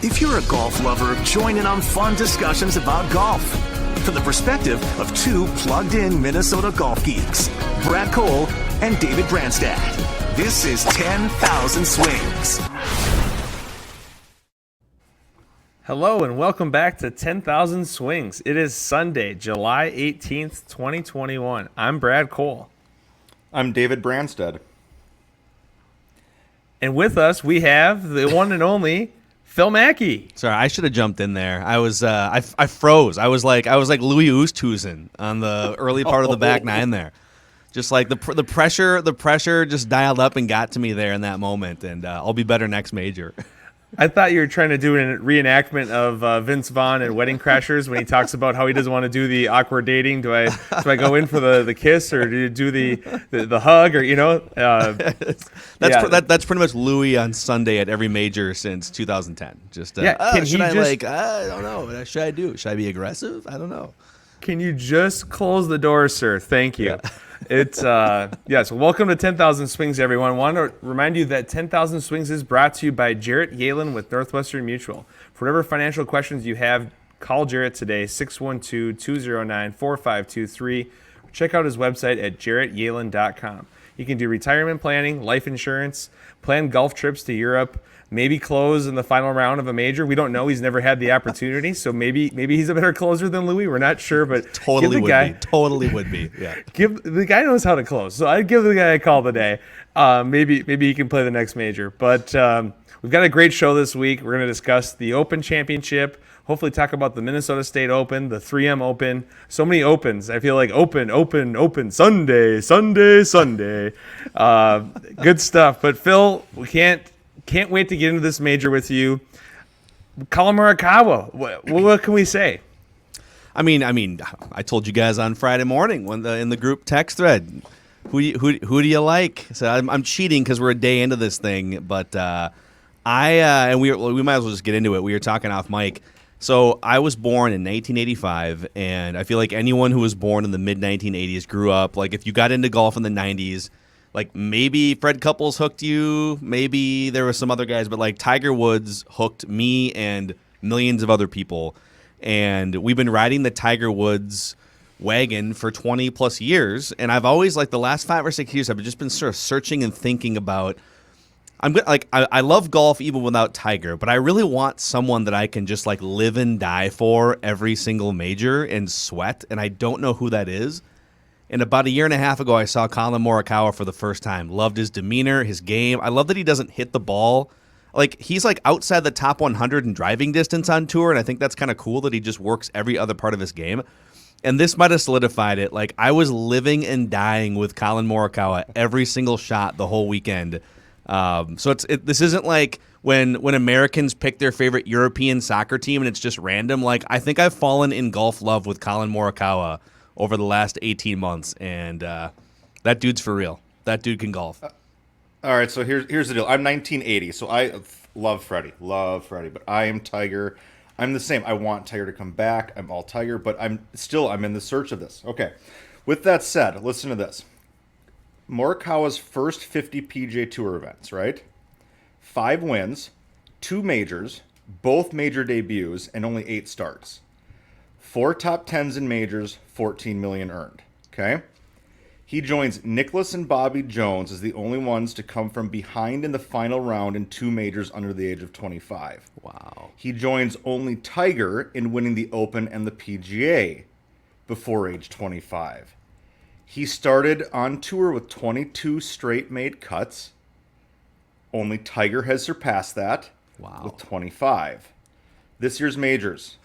If you're a golf lover, join in on fun discussions about golf from the perspective of two plugged-in Minnesota golf geeks, Brad Cole and David Branstad. This is 10,000 Swings. Hello and welcome back to 10,000 Swings. It is Sunday, July 18th, 2021. I'm Brad Cole. I'm David Branstad. And with us, we have the one and only Phil Mackey. Sorry, I should have jumped in there. I was, I froze. I was like Louis Oosthuizen on the early part of the back nine there. Just like the pressure just dialed up and got to me there in that moment. And I'll be better next major. I thought you were trying to do a reenactment of Vince Vaughn and Wedding Crashers when he talks about how he doesn't want to do the awkward dating. Do I go in for the kiss, or do you do the hug, or That's pretty much Louis on Sunday at every major since 2010. Just I don't know. Should I do? Should I be aggressive? I don't know. Can you just close the door, sir? Thank you. Yeah. It's yes. Welcome to 10,000 Swings, everyone. Want to remind you that 10,000 Swings is brought to you by Jarrett Yalen with Northwestern Mutual. For whatever financial questions you have, call Jarrett today, 612-209-4523. Check out his website at jarrettyalen.com. You can do retirement planning, life insurance, plan golf trips to Europe, maybe close in the final round of a major. We don't know. He's never had the opportunity, so maybe he's a better closer than Louis. We're not sure, but totally would be. Yeah. Give the guy knows how to close, so I'd give the guy a call today. Maybe he can play the next major. But we've got a great show this week. We're going to discuss the Open Championship. Hopefully talk about the Minnesota State Open, the 3M Open. So many opens. I feel like open, Sunday. Good stuff. But Phil, we can't wait to get into this major with you. Collin Morikawa, what can we say? I mean, I told you guys on Friday morning when in the group text thread, who do you like? So I'm cheating because we're a day into this thing, but and we might as well just get into it. We were talking off mic. So I was born in 1985, and I feel like anyone who was born in the mid-1980s grew up, like if you got into golf in the 90s, like maybe Fred Couples hooked you, maybe there were some other guys, but like Tiger Woods hooked me and millions of other people. And we've been riding the Tiger Woods wagon for 20 plus years. And I've always, like the last 5 or 6 years, I've just been sort of searching and thinking about, I love golf even without Tiger, but I really want someone that I can just like live and die for every single major and sweat. And I don't know who that is. And about a year and a half ago, I saw Collin Morikawa for the first time. Loved his demeanor, his game. I love that he doesn't hit the ball. Like, he's like outside the top 100 in driving distance on tour, and I think that's kind of cool that he just works every other part of his game. And this might have solidified it. Like, I was living and dying with Collin Morikawa every single shot the whole weekend. So this isn't like when Americans pick their favorite European soccer team and it's just random. Like, I think I've fallen in golf love with Collin Morikawa over the last 18 months, and that dude's for real. That dude can golf. All right, so here's the deal. I'm 1980, so I love Freddie, but I am Tiger. I'm the same. I want Tiger to come back. I'm all Tiger, but I'm in the search of this. Okay, with that said, listen to this. Morikawa's first 50 PGA Tour events, right? 5 wins, 2 majors, both major debuts, and only 8 starts. 4 top 10s in majors, 14 million earned. Okay? He joins Nicklaus and Bobby Jones as the only ones to come from behind in the final round in 2 majors under the age of 25. Wow. He joins only Tiger in winning the Open and the PGA before age 25. He started on tour with 22 straight made cuts. Only Tiger has surpassed that with 25. This year's majors.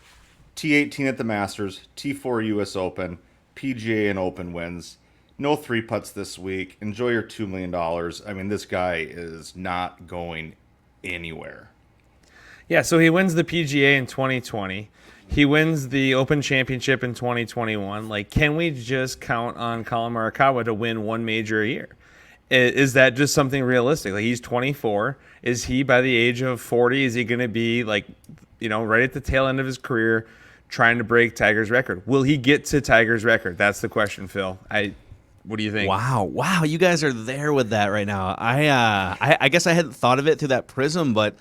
T18 at the Masters, T4 U.S. Open, PGA and Open wins. No 3-putts this week. Enjoy your $2 million. I mean, this guy is not going anywhere. Yeah, so he wins the PGA in 2020. He wins the Open Championship in 2021. Like, can we just count on Collin Morikawa to win one major a year? Is that just something realistic? Like, he's 24. Is he, by the age of 40, is he going to be, like, right at the tail end of his career trying to break Tiger's record? Will he get to Tiger's record? That's the question, Phil. What do you think? Wow, you guys are there with that right now. I guess I hadn't thought of it through that prism, but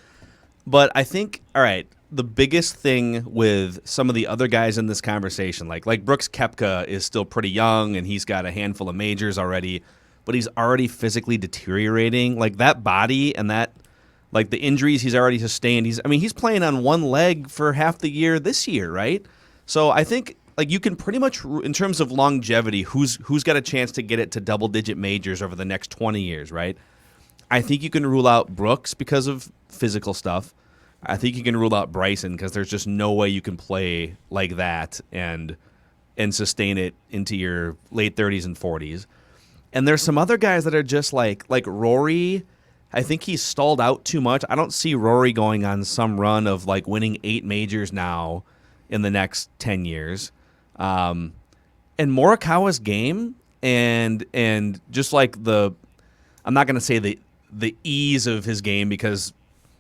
But I think, all right, the biggest thing with some of the other guys in this conversation, like Brooks Koepka is still pretty young and he's got a handful of majors already, but he's already physically deteriorating. Like that body and that, like the injuries he's already sustained. He's playing on one leg for half the year this year, right? So I think like you can pretty much, in terms of longevity, who's got a chance to get it to double-digit majors over the next 20 years, right? I think you can rule out Brooks because of physical stuff. I think you can rule out Bryson because there's just no way you can play like that and sustain it into your late 30s and 40s. And there's some other guys that are just like Rory. I think he's stalled out too much. I don't see Rory going on some run of like winning 8 majors now in the next 10 years. And Morikawa's game and just like I'm not going to say the ease of his game because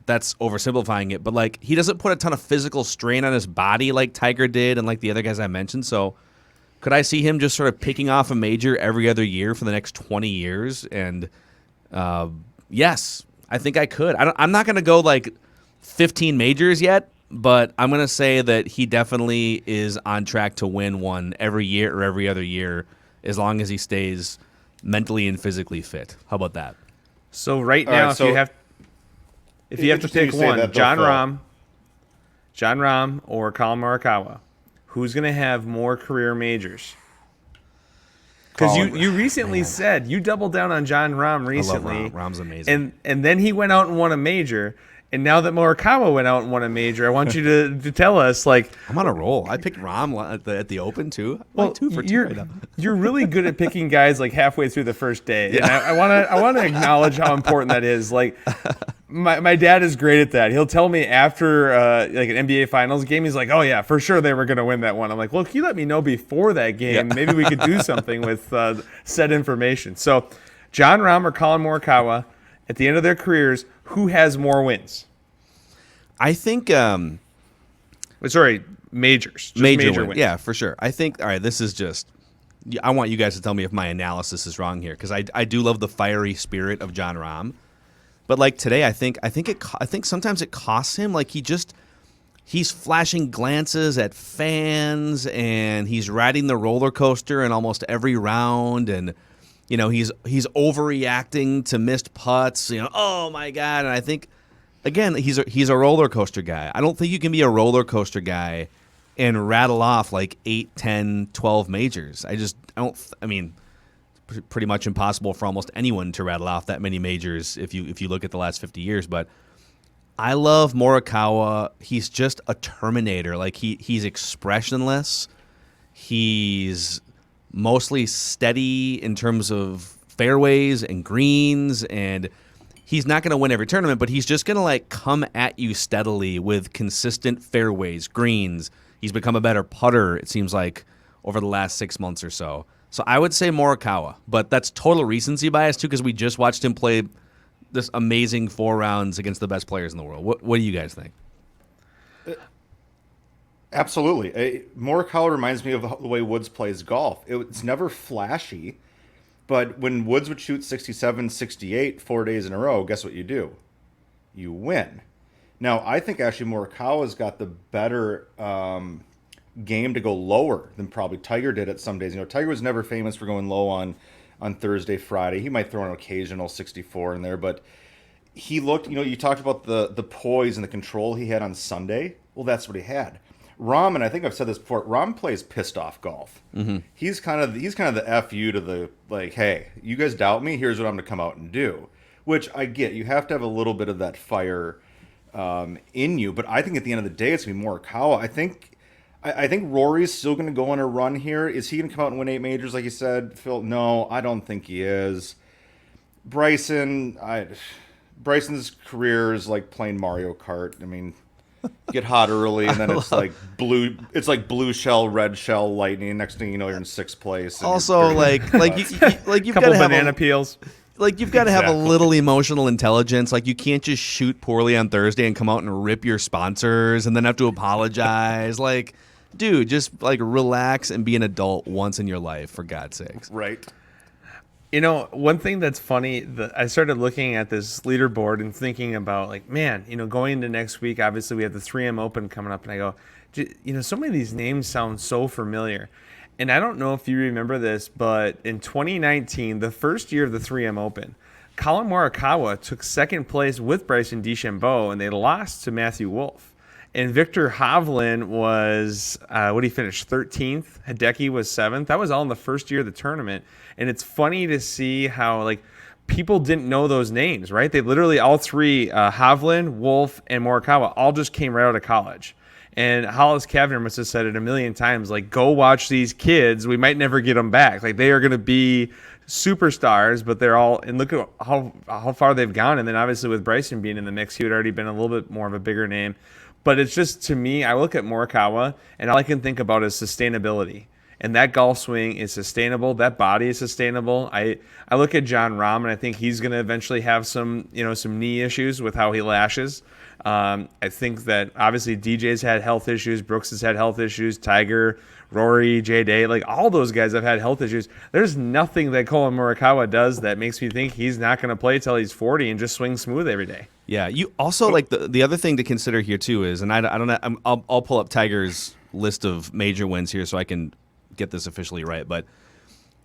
that's oversimplifying it, but like he doesn't put a ton of physical strain on his body like Tiger did and like the other guys I mentioned. So could I see him just sort of picking off a major every other year for the next 20 years? And yes, I think I could. I'm not going to go like 15 majors yet, but I'm going to say that he definitely is on track to win one every year or every other year as long as he stays mentally and physically fit. How about that? So right now, if you have to pick one, John Rahm or Collin Morikawa, who's going to have more career majors? Because you recently said you doubled down on John Rahm recently. I love Rahm. Rahm's amazing. And then he went out and won a major. And now that Morikawa went out and won a major, I want you to tell us, like... I'm on a roll. I picked Rahm at the Open, too. Well, like 2 for 2 right now. You're really good at picking guys, like, halfway through the first day. Yeah. And I want to acknowledge how important that is. Like, my dad is great at that. He'll tell me after, like, an NBA Finals game, he's like, oh, yeah, for sure they were going to win that one. I'm like, well, if you let me know before that game, maybe we could do something with said information. So, John Rahm or Collin Morikawa, at the end of their careers, who has more wins? I think sorry, majors. Just major wins. Yeah, for sure. I think, all right, this is just, I want you guys to tell me if my analysis is wrong here because I do love the fiery spirit of John Rahm. But like today, I think sometimes it costs him. Like he's flashing glances at fans and he's riding the roller coaster in almost every round and you know, he's overreacting to missed putts. You know, oh my God! And I think, again, he's a roller coaster guy. I don't think you can be a roller coaster guy and rattle off like 8, 10, 12 majors. I don't. I mean, pretty much impossible for almost anyone to rattle off that many majors if you look at the last 50 years. But I love Morikawa. He's just a Terminator. Like he's expressionless. He's mostly steady in terms of fairways and greens, and he's not going to win every tournament, but he's just going to like come at you steadily with consistent fairways, greens. He's become a better putter, it seems like, over the last 6 months or so. So I would say Morikawa, but that's total recency bias too because we just watched him play this amazing 4 rounds against the best players in the world. What do you guys think? Absolutely. Morikawa reminds me of the way Woods plays golf. It's never flashy, but when Woods would shoot 67, 68 4 days in a row, guess what you do? You win. Now, I think actually Morikawa's got the better game to go lower than probably Tiger did at some days. You know, Tiger was never famous for going low on Thursday, Friday. He might throw an occasional 64 in there, but he looked, you know, you talked about the poise and the control he had on Sunday. Well, that's what he had. Rahm, and I think I've said this before, Rahm plays pissed off golf. Mm-hmm. He's kind of the F you to the, like, hey, you guys doubt me, here's what I'm going to come out and do. Which I get. You have to have a little bit of that fire in you. But I think at the end of the day, it's going to be Morikawa. I think Rory's still going to go on a run here. Is he going to come out and win 8 majors like you said, Phil? No, I don't think he is. Bryson's career is like playing Mario Kart. I mean, get hot early, and then it's like blue shell, red shell, lightning. Next thing you know, you're in 6th place. Also, like you've got to have banana peels. Like you've got to have a little emotional intelligence. Like you can't just shoot poorly on Thursday and come out and rip your sponsors and then have to apologize. Like, dude, just like relax and be an adult once in your life, for God's sakes. Right. One thing that's funny, I started looking at this leaderboard and thinking about, like, man, going into next week, obviously we have the 3M Open coming up, and I go, so many of these names sound so familiar. And I don't know if you remember this, but in 2019, the first year of the 3M Open, Collin Morikawa took second place with Bryson DeChambeau, and they lost to Matthew Wolff. And Victor Hovland was, what did he finish, 13th? Hideki was 7th. That was all in the first year of the tournament. And it's funny to see how, like, people didn't know those names, right? They literally, all three, Hovland, Wolff, and Morikawa, all just came right out of college. And Hollis Cavner must have said it a million times, like, go watch these kids. We might never get them back. Like, they are going to be superstars, but they're all, and look at how far they've gone. And then obviously with Bryson being in the mix, he would already been a little bit more of a bigger name. But it's just, to me, I look at Morikawa, and all I can think about is sustainability. And that golf swing is sustainable. That body is sustainable. I look at John Rahm, and I think he's going to eventually have some knee issues with how he lashes. I think that obviously DJ's had health issues. Brooks has had health issues. Tiger, Rory, J. Day, like all those guys have had health issues. There's nothing that Collin Morikawa does that makes me think he's not going to play till he's 40 and just swing smooth every day. Yeah, you also like the other thing to consider here too is, and I don't know, I'll pull up Tiger's list of major wins here so I can get this officially right, but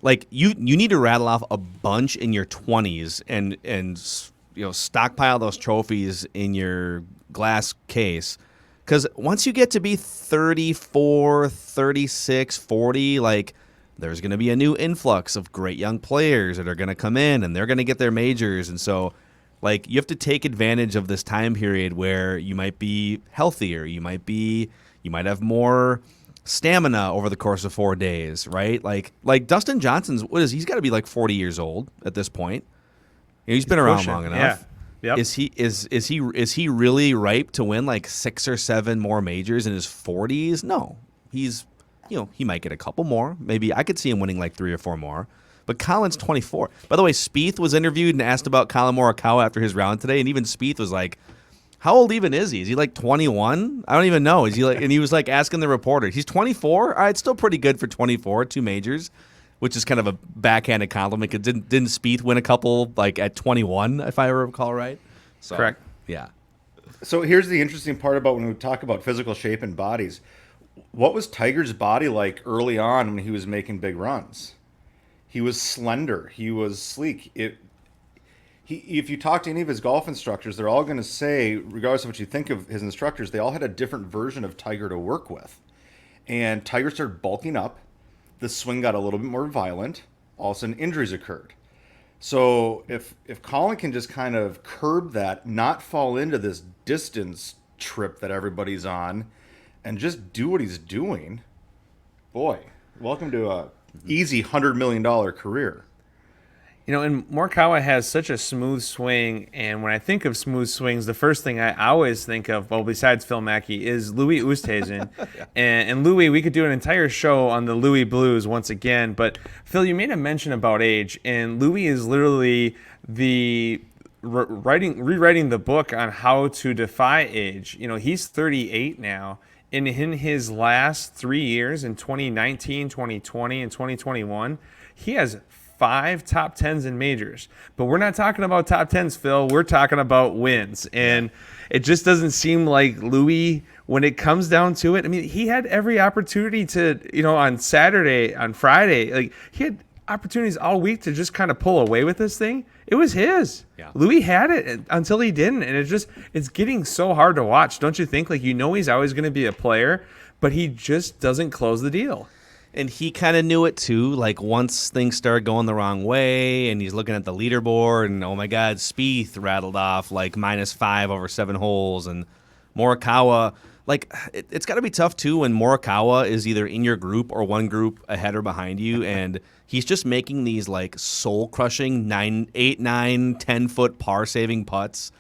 like you need to rattle off a bunch in your 20s and stockpile those trophies in your glass case, because once you get to be 34, 36, 40, like there's going to be a new influx of great young players that are going to come in and they're going to get their majors, and so like you have to take advantage of this time period where you might be healthier, you might have more stamina over the course of 4 days, right? Like Dustin Johnson's, he's got to be like 40 years old at this point. He's been around long enough. Yeah. Yep. Is he really ripe to win like 6 or 7 more majors in his 40s? No. He's he might get a couple more. Maybe I could see him winning like 3 or 4 more. But Collin's 24. By the way, Spieth was interviewed and asked about Collin Morikawa after his round today, and even Spieth was like, how old even is he? Is he like 21? I don't even know. Is he like? And he was like asking the reporter, he's 24? All right, still pretty good for 24, 2 majors, which is kind of a backhanded compliment. Didn't Spieth win a couple like at 21, if I recall right? So, correct. Yeah. So here's the interesting part about when we talk about physical shape and bodies. What was Tiger's body like early on when he was making big runs? He was slender. He was sleek. If you talk to any of his golf instructors, they're all going to say, regardless of what you think of his instructors, they all had a different version of Tiger to work with. And Tiger started bulking up. The swing got a little bit more violent. All of a sudden, injuries occurred. So if Collin can just kind of curb that, not fall into this distance trip that everybody's on, and just do what he's doing, boy, welcome to a easy $100 million career. And Morikawa has such a smooth swing, and when I think of smooth swings, the first thing I always think of, well, besides Phil Mackey, is Louis Oosthuizen. Yeah. And Louis, we could do an entire show on the Louis Blues once again, but Phil, you made a mention about age, and Louis is literally rewriting the book on how to defy age. He's 38 now, and in his last 3 years, in 2019, 2020, and 2021, he has 5 top 10s in majors. But we're not talking about top 10s, Phil. We're talking about wins. And it just doesn't seem like Louis, when it comes down to it, I mean, he had every opportunity to, on Saturday, on Friday, like he had opportunities all week to just kind of pull away with this thing. It was his. Yeah. Louis had it until he didn't. And it's getting so hard to watch. Don't you think? Like, he's always going to be a player, but he just doesn't close the deal. And he kind of knew it too. Like once things started going the wrong way, and he's looking at the leaderboard, and oh my God, Spieth rattled off like -5 over 7 holes, and Morikawa. Like it's got to be tough too when Morikawa is either in your group or one group ahead or behind you, and he's just making these like soul-crushing 8, 9, 10-foot par-saving putts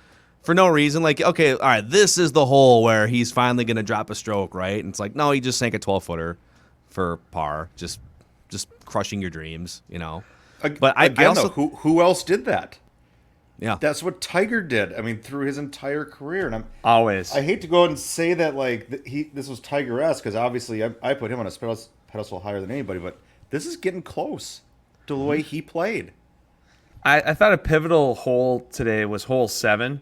for no reason. Like, okay, all right, this is the hole where he's finally going to drop a stroke, right? And it's like, no, he just sank a 12-footer. For par, just crushing your dreams, But I also, though, who else did that? Yeah, that's what Tiger did. I mean, through his entire career, and I hate to go out and say that like this was Tiger-esque, because obviously I put him on a pedestal higher than anybody, but this is getting close to the way he played. I thought a pivotal hole today was hole 7.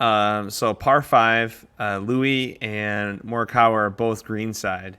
So par 5, Louis and Morikawa are both greenside,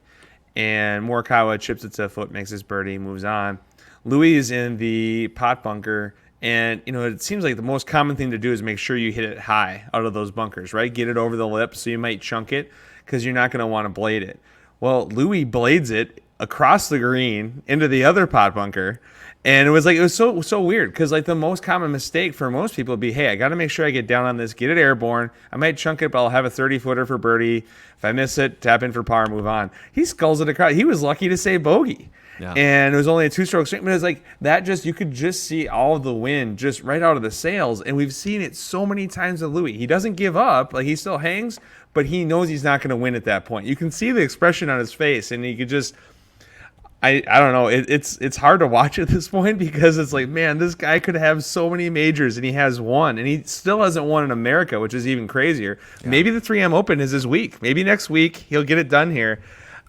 and Morikawa chips it to a foot, makes his birdie, moves on. Louis is in the pot bunker, and it seems like the most common thing to do is make sure you hit it high out of those bunkers, right? Get it over the lip, so you might chunk it because you're not going to want to blade it. Well, Louis blades it across the green into the other pot bunker. And it was so weird because like the most common mistake for most people would be, hey, I got to make sure I get down on this, get it airborne. I might chunk it, but I'll have a 30-footer for birdie. If I miss it, tap in for par, move on. He sculls it across. He was lucky to say bogey. Yeah. And it was only a 2-stroke swing. But it was like that you could just see all of the wind just right out of the sails. And we've seen it so many times with Louis. He doesn't give up. Like he still hangs, but he knows he's not going to win at that point. You can see the expression on his face, and he could just... I don't know. It's hard to watch at this point because it's like, man, this guy could have so many majors and he has one, and he still hasn't won in America, which is even crazier. Yeah. Maybe the 3M Open is his week. Maybe next week he'll get it done here.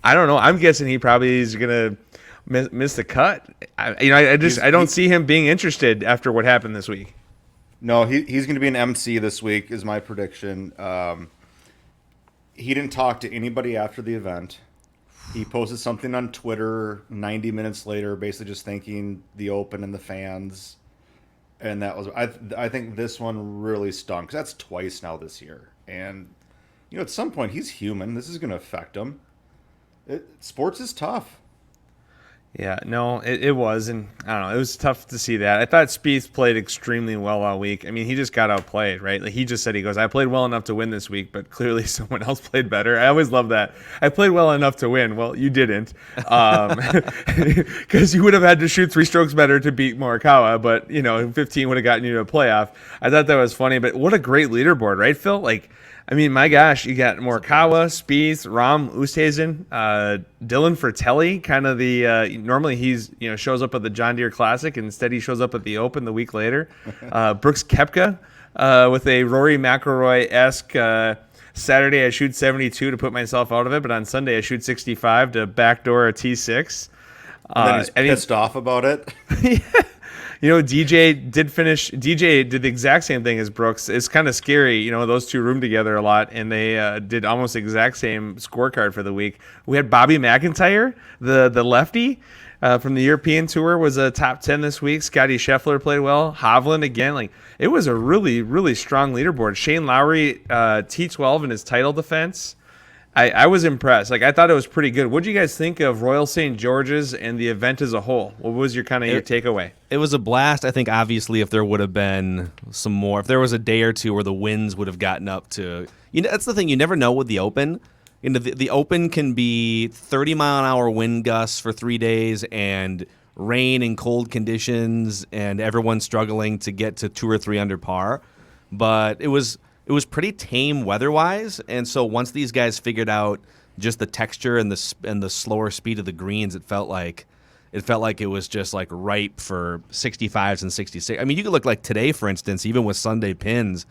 I don't know. I'm guessing he probably is gonna miss the cut. I don't see him being interested after what happened this week. No, he's going to be an MC this week is my prediction. He didn't talk to anybody after the event. He posted something on Twitter 90 minutes later, basically just thanking the Open and the fans. And that was, I think this one really stunk. 'Cause that's twice now this year. And, at some point, he's human. This is going to affect him. Sports is tough. Yeah, no, it was, and I don't know, it was tough to see that. I thought Spieth played extremely well all week. I mean, he just got outplayed, right? Like he just said, I played well enough to win this week, but clearly someone else played better. I always love that. I played well enough to win. Well, you didn't, because you would have had to shoot 3 strokes better to beat Morikawa, but 15 would have gotten you to a playoff. I thought that was funny, but what a great leaderboard, right, Phil? Like, I mean, my gosh, you got Morikawa, Spieth, Rahm, Oosthuizen, Dylan Fratelli, kind of the normally he's shows up at the John Deere Classic, and instead he shows up at the Open the week later. Brooks Koepka with a Rory McIlroy-esque Saturday I shoot 72 to put myself out of it, but on Sunday I shoot 65 to backdoor a T6. And then he's pissed off about it. Yeah. DJ did the exact same thing as Brooks. It's kind of scary. Those two roomed together a lot, and they did almost the exact same scorecard for the week. We had Bobby McIntyre, the lefty from the European Tour, was a top 10 this week. Scotty Scheffler played well. Hovland again. Like it was a really, really strong leaderboard. Shane Lowry, T12 in his title defense. I was impressed. Like I thought it was pretty good. What did you guys think of Royal St. George's and the event as a whole? What was your your takeaway? It was a blast. I think obviously if there would have been some more, if there was a day or two where the winds would have gotten up to, that's the thing. You never know with the Open. The Open can be 30-mile-an-hour wind gusts for 3 days and rain and cold conditions and everyone struggling to get to 2 or 3 under par. But it was pretty tame weather-wise, and so once these guys figured out just the texture and the slower speed of the greens, it felt like it was just like ripe for 65s and 66. I mean, you could look like today, for instance, even with Sunday pins,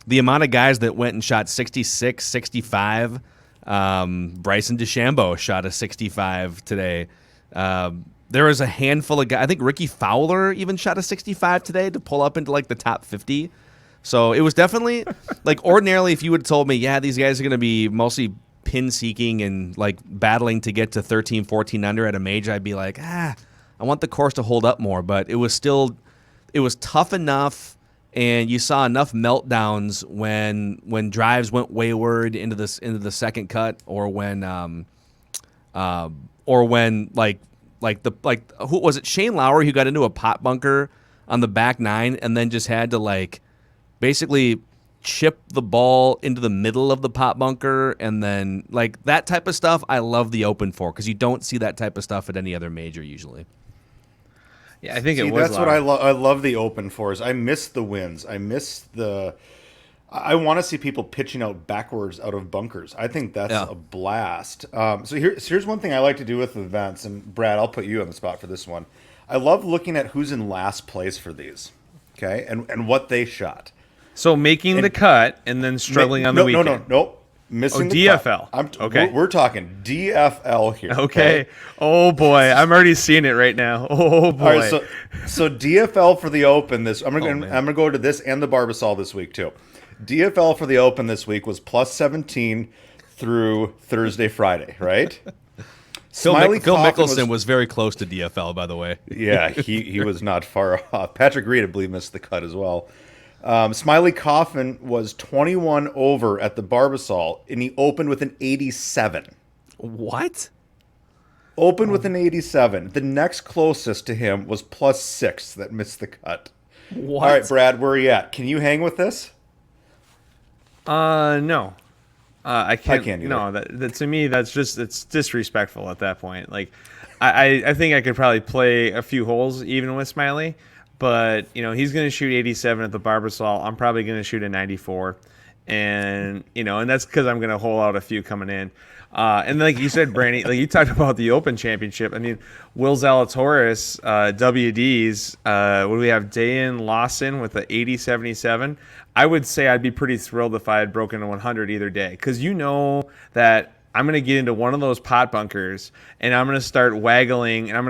the amount of guys that went and shot 66, 65. Bryson DeChambeau shot a 65 today. There was a handful of guys. I think Ricky Fowler even shot a 65 today to pull up into like the top 50. So it was definitely like ordinarily if you would have told me, yeah, these guys are going to be mostly pin seeking and like battling to get to 13, 14 under at a major, I'd be like, I want the course to hold up more. But it was tough enough, and you saw enough meltdowns when drives went wayward into the second cut, or when who was it, Shane Lowry, who got into a pot bunker on the back 9 and then just had to like basically chip the ball into the middle of the pot bunker, and then like that type of stuff I love the Open for, because you don't see that type of stuff at any other major usually. Yeah, I think it was. That's what I love the Open for. Is I miss the wins. I want to see people pitching out backwards out of bunkers. I think that's a blast. So here's one thing I like to do with events, and Brad, I'll put you on the spot for this one. I love looking at who's in last place for these, okay, and what they shot. So making the cut and then struggling on the weekend. No. Missing Oh, the DFL. cut. Okay. We're talking DFL here. Okay. Oh boy, I'm already seeing it right now. Oh boy. All right, so DFL for the Open this I'm man. gonna go to this and the Barbasol this week too. DFL for the Open this week was plus 17 through Thursday, Friday, right? Phil Smiley Coffin Mickelson was very close to DFL, by the way. Yeah, he was not far off. Patrick Reed, I believe, missed the cut as well. Smiley Coffin was 21 over at the Barbasol, and he opened with an 87. What? Opened with an 87. The next closest to him was plus 6 that missed the cut. What? All right, Brad, where are you at? Can you hang with this? No. I can't. I can't either. No, that to me, it's disrespectful at that point. Like, I think I could probably play a few holes even with Smiley, but he's going to shoot 87 at the Barbasol. I'm probably going to shoot a 94, and and that's because I'm going to hole out a few coming in. And like you said, Brandy, like you talked about the Open Championship. I mean, Will Zalatoris, WDs. What do we have? Dayan Lawson with the 80-77. I would say I'd be pretty thrilled if I had broken a 100 either day, because that I'm going to get into one of those pot bunkers and I'm going to start waggling, and I'm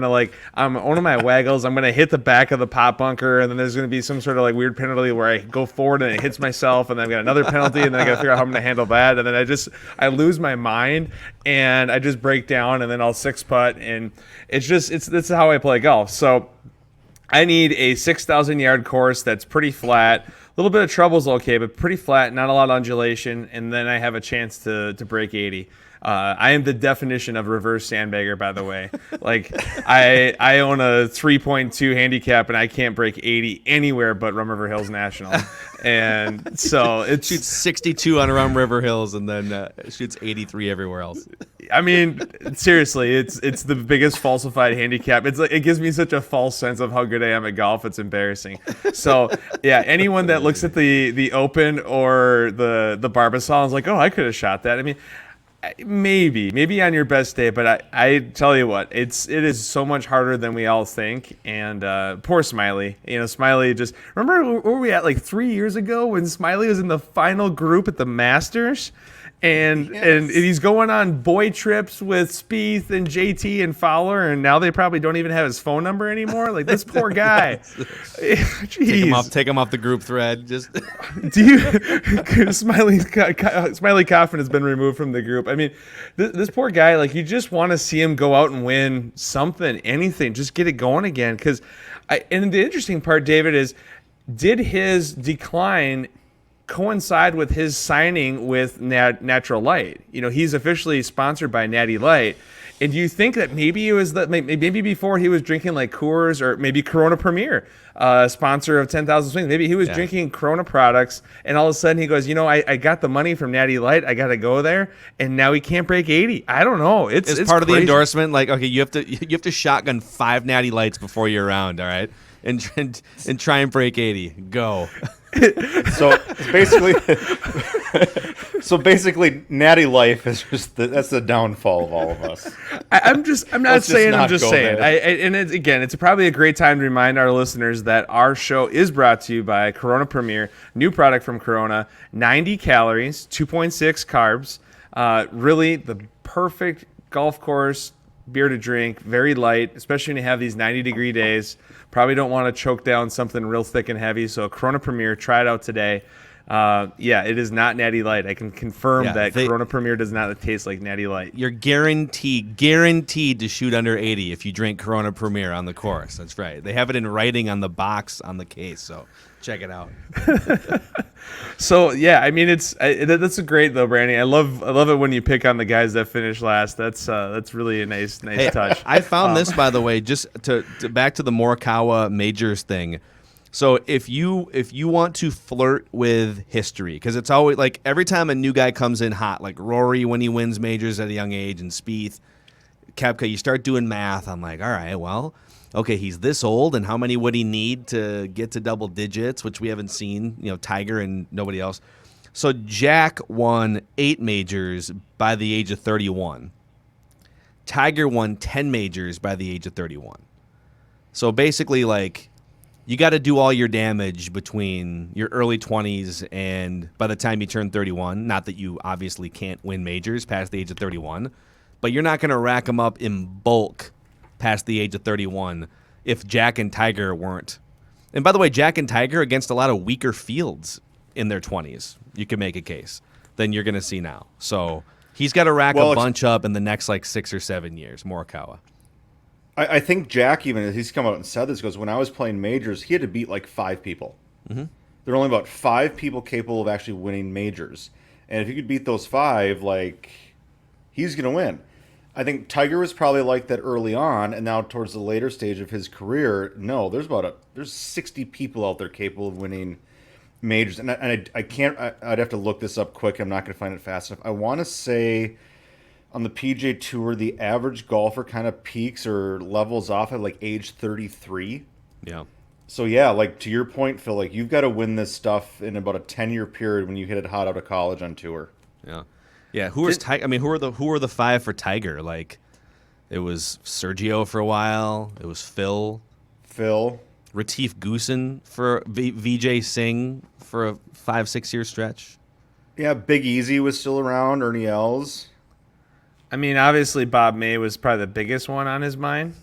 one of my waggles, I'm going to hit the back of the pot bunker, and then there's going to be some sort of like weird penalty where I go forward and it hits myself, and then I've got another penalty, and then I got to figure out how I'm going to handle that, and then I lose my mind and I just break down, and then I'll six putt, and that's how I play golf. So I need a 6,000 yard course that's pretty flat. A little bit of trouble's okay, but pretty flat, not a lot of undulation, and then I have a chance to break 80. I am the definition of reverse sandbagger, by the way. Like, I own a 3.2 handicap, and I can't break 80 anywhere but Rum River Hills National. And so it shoots 62 on Rum River Hills, and then shoots 83 everywhere else. I mean, seriously, it's the biggest falsified handicap. It's like, it gives me such a false sense of how good I am at golf. It's embarrassing. So yeah, anyone that looks at the Open or the Barbasol is like, oh, I could have shot that. I mean, maybe on your best day, but I tell you what, it is so much harder than we all think. And poor Smiley. Smiley just remember where were we at like 3 years ago when Smiley was in the final group at the Masters. And he's going on boy trips with Spieth and JT and Fowler, and now they probably don't even have his phone number anymore. Like, this poor guy. Jeez. Take him off the group thread. Just Smiley Coffin has been removed from the group. I mean, this poor guy. Like, you just want to see him go out and win something, anything, just get it going again. And the interesting part, David, is did his decline coincide with his signing with Natural Light? He's officially sponsored by Natty Light. And do you think that maybe it was maybe before he was drinking like Coors or maybe Corona Premier, sponsor of 10,000 Swings, maybe he was drinking Corona products, and all of a sudden he goes, I got the money from Natty Light, I got to go there, and now he can't break 80. I don't know. It's part of crazy. the endorsement. Like, okay, you have to shotgun 5 Natty Lights before you're around. All right, and try and break 80. Go. So basically, Natty Life is that's the downfall of all of us. I'm not saying. It's probably a great time to remind our listeners that our show is brought to you by Corona Premier, new product from Corona, 90 calories, 2.6 carbs, really the perfect golf course beer to drink, very light, especially when you have these 90-degree days. Probably don't want to choke down something real thick and heavy. So Corona Premier, try it out today. It is not Natty Light. I can confirm that Corona Premier does not taste like Natty Light. You're guaranteed to shoot under 80 if you drink Corona Premier on the course. That's right. They have it in writing on the box on the case. So check it out. So yeah, I mean, that's a great though, Brandy. I love it when you pick on the guys that finish last. That's really a nice touch. I found this, by the way, just to back to the Morikawa majors thing. So if you want to flirt with history, because it's always like every time a new guy comes in hot, like Rory when he wins majors at a young age, and Spieth, Koepka, you start doing math. I'm like, all right, well, okay, he's this old, and how many would he need to get to double digits, which we haven't seen, Tiger and nobody else. So Jack won 8 majors by the age of 31. Tiger won 10 majors by the age of 31. So basically, like, you got to do all your damage between your early 20s and by the time you turn 31. Not that you obviously can't win majors past the age of 31, but you're not going to rack them up in bulk past the age of 31 if Jack and Tiger weren't. And by the way, Jack and Tiger against a lot of weaker fields in their 20s, you can make a case, than you're going to see now. So he's got to rack a bunch up in the next 6 or 7 years, Morikawa. I think Jack, even, he's come out and said this, goes, when I was playing majors, he had to beat 5 people. Mm-hmm. There are only about 5 people capable of actually winning majors. And if you could beat those 5, he's going to win. I think Tiger was probably like that early on, and now towards the later stage of his career, no, there's 60 people out there capable of winning majors. And I can't, I'd have to look this up quick. I'm not going to find it fast enough. I want to say on the PGA Tour, the average golfer kind of peaks or levels off at age 33. Yeah. So yeah, to your point, Phil, you've got to win this stuff in about a 10-year period when you hit it hot out of college on tour. Yeah. Yeah, who was Tiger? I mean, who were the 5 for Tiger? It was Sergio for a while. It was Phil, Retief Goosen for Vijay Singh for a 5-6 year stretch. Yeah, Big Easy was still around. Ernie Els. I mean, obviously Bob May was probably the biggest one on his mind.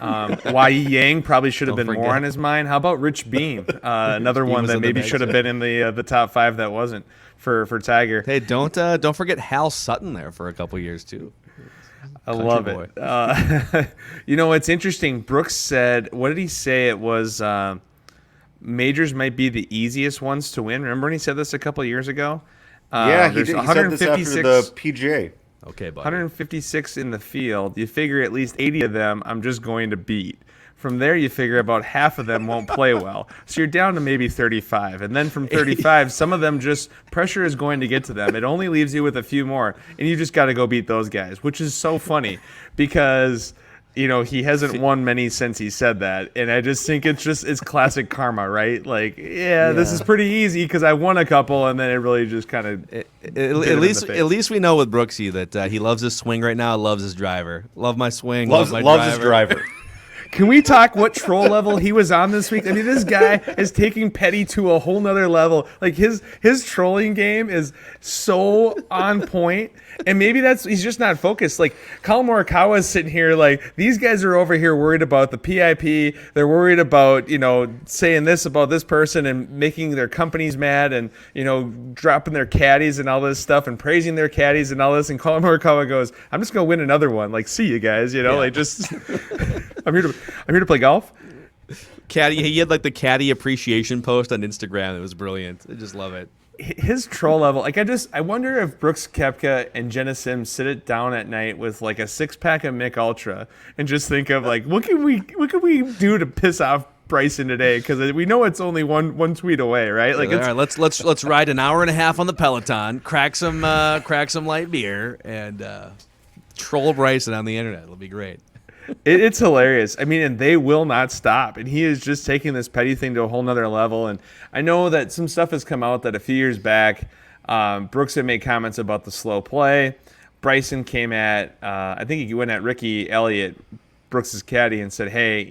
Wai Yang probably should have been more on his mind. How about Rich Beam? Another one that maybe should have been in the top 5 that wasn't for Tiger. Hey, don't forget Hal Sutton there for a couple years too. I love it. It's interesting. Brooks said, what did he say? It was majors might be the easiest ones to win. Remember when he said this a couple of years ago? Yeah, he said this after the PGA. Okay, buddy. 156 in the field. You figure at least 80 of them I'm just going to beat. From there, you figure about half of them won't play well. So you're down to maybe 35. And then from 35, some of them just pressure is going to get to them. It only leaves you with a few more. And you just got to go beat those guys, which is so funny because, he hasn't won many since he said that. And I just think it's classic karma, right? This is pretty easy because I won a couple and then it really just kind of. At least we know with Brooksy that he loves his swing right now, loves his driver. Love my swing, loves his driver. Can we talk what troll level he was on this week? I mean, this guy is taking Petty to a whole nother level. His trolling game is so on point. And maybe he's just not focused. Collin Morikawa is sitting here these guys are over here worried about the PIP. They're worried about, saying this about this person and making their companies mad and, dropping their caddies and all this stuff and praising their caddies and all this. And Collin Morikawa goes, I'm just going to win another one. See you guys, just I'm here to play golf. Caddy, he had the caddy appreciation post on Instagram. It was brilliant. I just love it. His troll level, I wonder if Brooks Koepka and Jenna Sims sit it down at night with a 6-pack of Mick Ultra and just think of what can we do to piss off Bryson today? Because we know it's only one tweet away, right? All right, let's ride an hour and a half on the Peloton, crack some light beer, and troll Bryson on the internet. It'll be great. It's hilarious. I mean, and they will not stop. And he is just taking this petty thing to a whole nother level. And I know that some stuff has come out that a few years back, Brooks had made comments about the slow play. Bryson came at, I think he went at Ricky Elliott, Brooks's caddy, and said, hey,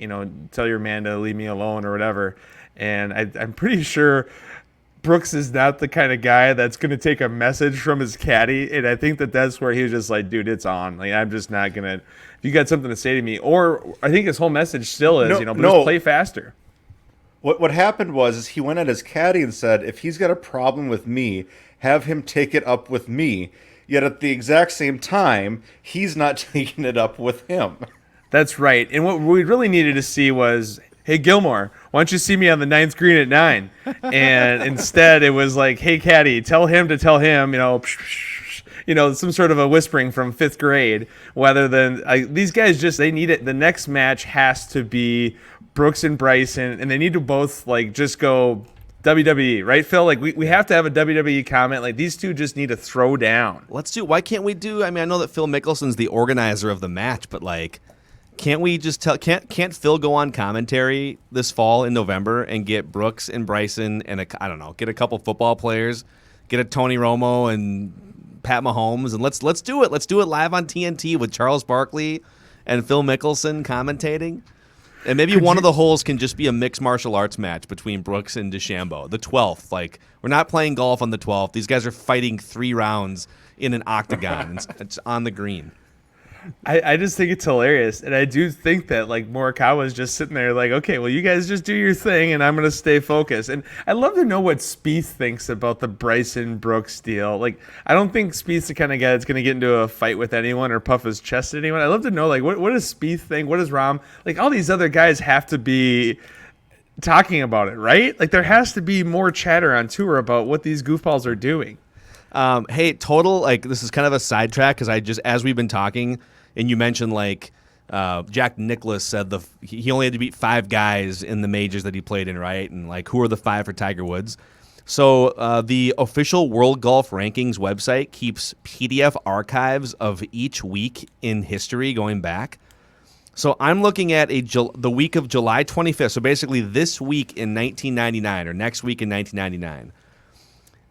tell your man to leave me alone or whatever. And I'm pretty sure Brooks is not the kind of guy that's going to take a message from his caddy. And I think that's where he was just dude, it's on. I'm just not going to. You got something to say to me, or I think his whole message still is, just play faster. What happened was he went at his caddy and said, if he's got a problem with me, have him take it up with me. Yet at the exact same time, he's not taking it up with him. That's right. And what we really needed to see was, hey, Gilmore, why don't you see me on the 9th green at 9? And instead it was hey, caddy, tell him to tell him, some sort of a whispering from 5th grade, rather than these guys they need it. The next match has to be Brooks and Bryson, and they need to both just go WWE, right, Phil? We have to have a WWE comment. These two just need to throw down. Why can't we do, I know that Phil Mickelson's the organizer of the match, but can't we just can't Phil go on commentary this fall in November and get Brooks and Bryson and get a couple football players, get a Tony Romo and Pat Mahomes, and let's do it. Let's do it live on TNT with Charles Barkley and Phil Mickelson commentating. And maybe one of the holes can just be a mixed martial arts match between Brooks and DeChambeau. The 12th. Like, we're not playing golf on the 12th. These guys are fighting 3 rounds in an octagon. It's on the green. I just think it's hilarious. And I do think that, like, Morikawa is just sitting there like, okay, well, you guys just do your thing, and I'm going to stay focused. And I'd love to know what Spieth thinks about the Bryson Brooks deal. Like, I don't think Spieth's the kind of guy that's going to get into a fight with anyone or puff his chest at anyone. I'd love to know, like, what does Spieth think? What does Rahm? Like, all these other guys have to be talking about it, right? Like, there has to be more chatter on tour about what these goofballs are doing. Hey, total, like, this is kind of a sidetrack because as we've been talking, and you mentioned, like, Jack Nicklaus said he only had to beat 5 guys in the majors that he played in, right? And, like, who are the 5 for Tiger Woods? So the official World Golf Rankings website keeps PDF archives of each week in history going back. So I'm looking at the week of July 25th, so basically this week in 1999 or next week in 1999.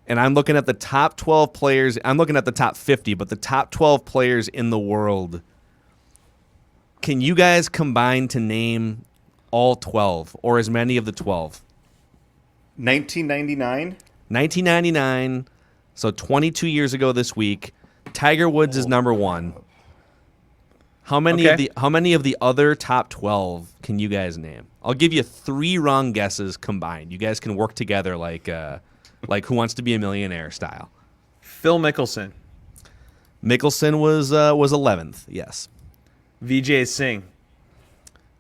And I'm looking at the top 12 players. I'm looking at the top 50, but the top 12 players in the world. Can you guys combine to name all 12 or as many of the 12? 1999? 1999, so 22 years ago this week. Tiger Woods is number 1. How many of the other top 12 can you guys name? I'll give you 3 wrong guesses combined. You guys can work together like Who Wants to Be a Millionaire style. Phil Mickelson. Mickelson was 11th, yes. Vijay Singh.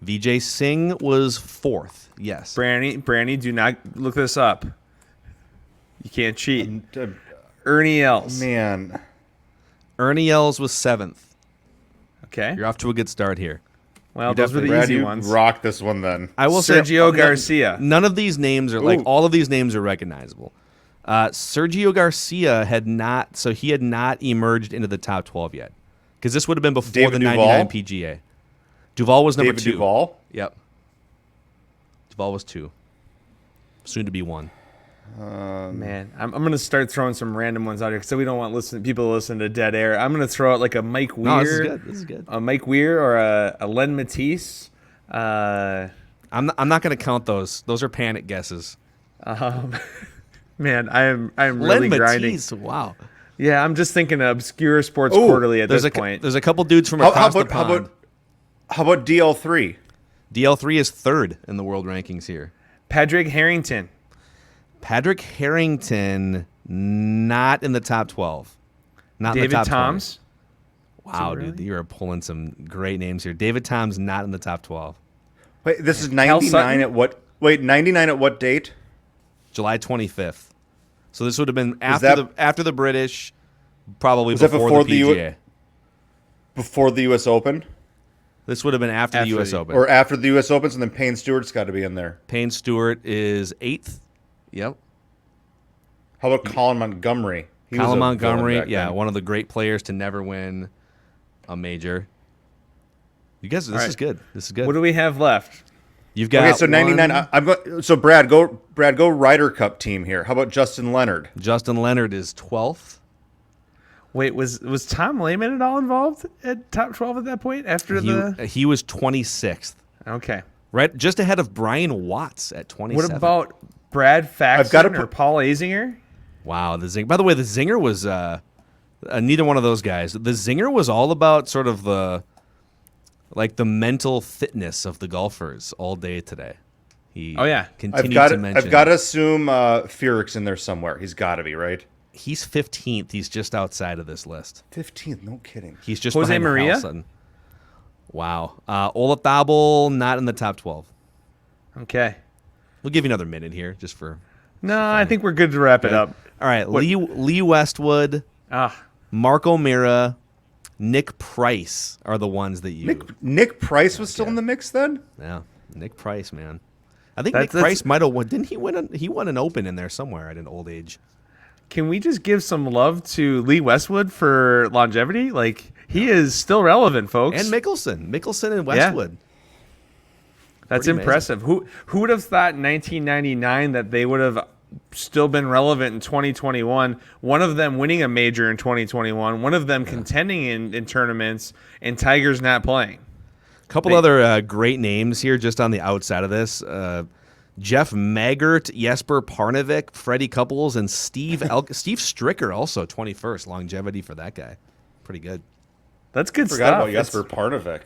Vijay Singh was 4th, yes. Brandy, do not look this up. You can't cheat. Ernie Els. Man. Ernie Els was 7th. Okay. You're off to a good start here. Well, those were the Brad, easy you ones. rock this one then. I will say Sergio Garcia. None of these names are all of these names are recognizable. Sergio Garcia had not emerged into the top 12 yet, because this would have been before David the Duval? 99 PGA. Duval was number David 2. Duval? Yep. Duval was 2. Soon to be 1. Man, I'm going to start throwing some random ones out here because we don't want people to listen to dead air. I'm going to throw out like a Mike Weir. No, this is good. A Mike Weir or a Len Matisse. I'm not going to count those. Those are panic guesses. Man, I'm really Len grinding. Matisse, wow. Yeah, I'm just thinking Obscure Sports Quarterly at this point. There's a couple dudes from across the pond. How about DL3? DL3 is 3rd in the world rankings here. Padraig Harrington. Padraig Harrington, not in the top 12. Not David in the top Toms. 20. Wow, dude, you are pulling some great names here. David Toms, not in the top 12. Wait, this is 99 at what? Wait, 99 at what date? July 25th. So this would have been after the British, probably before the PGA. Before the U.S. Open? This would have been after the U.S. Open. Or after the U.S. Opens, and then Payne Stewart's got to be in there. Payne Stewart is 8th. Yep. How about Colin Montgomery? Colin Montgomery, one of the great players to never win a major. You guys, this is good. This is good. What do we have left? You've got okay. So 99. I'm going. So Brad, go Ryder Cup team here. How about Justin Leonard? Justin Leonard is 12th. Wait, was Tom Lehman at all involved at top 12 at that point? He was 26th. Okay. Right, just ahead of Brian Watts at 27. What about Brad Faxon or Paul Azinger? Wow, the Zinger. By the way, the Zinger was neither one of those guys. The Zinger was all about sort of the mental fitness of the golfers all day today. Continued to mention. I've got to assume Furyks in there somewhere. He's got to be, right? He's 15th. He's just outside of this list. 15th? No kidding. He's just Jose behind Maria? Harrelson. Wow. Olafabel, not in the top 12. Okay. We'll give you another minute here just for... No, I think we're good to wrap it up. All right. Lee Westwood, Mark O'Meara, Nick Price are the ones that you... Nick Price was still in the mix then? Yeah. Nick Price, man. I think Nick Price might have won. Didn't he win? He won an Open in there somewhere at an old age. Can we just give some love to Lee Westwood for longevity? Like, he is still relevant, folks. And Mickelson and Westwood. Yeah. That's pretty impressive. amazing. Who would have thought in 1999 that they would have still been relevant in 2021? One of them winning a major in 2021, one of them contending in tournaments, and Tiger's not playing. Couple other great names here just on the outside of this. Jeff Maggart, Jesper Parnevik, Freddie Couples, and Steve Stricker also 21st. Longevity for that guy. Pretty good. That's good Forgot stuff. about Jesper Parnevik.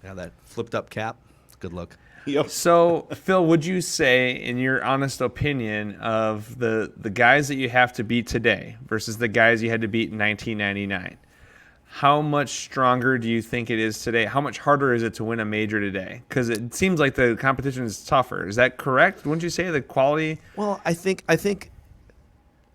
Yeah, that flipped up cap. Good look. Yep. So, Phil, would you say, in your honest opinion, of the guys that you have to beat today versus the guys you had to beat in 1999, how much stronger do you think it is today? How much harder is it to win a major today? Because it seems like the competition is tougher. Is that correct? Wouldn't you say the quality? Well, I think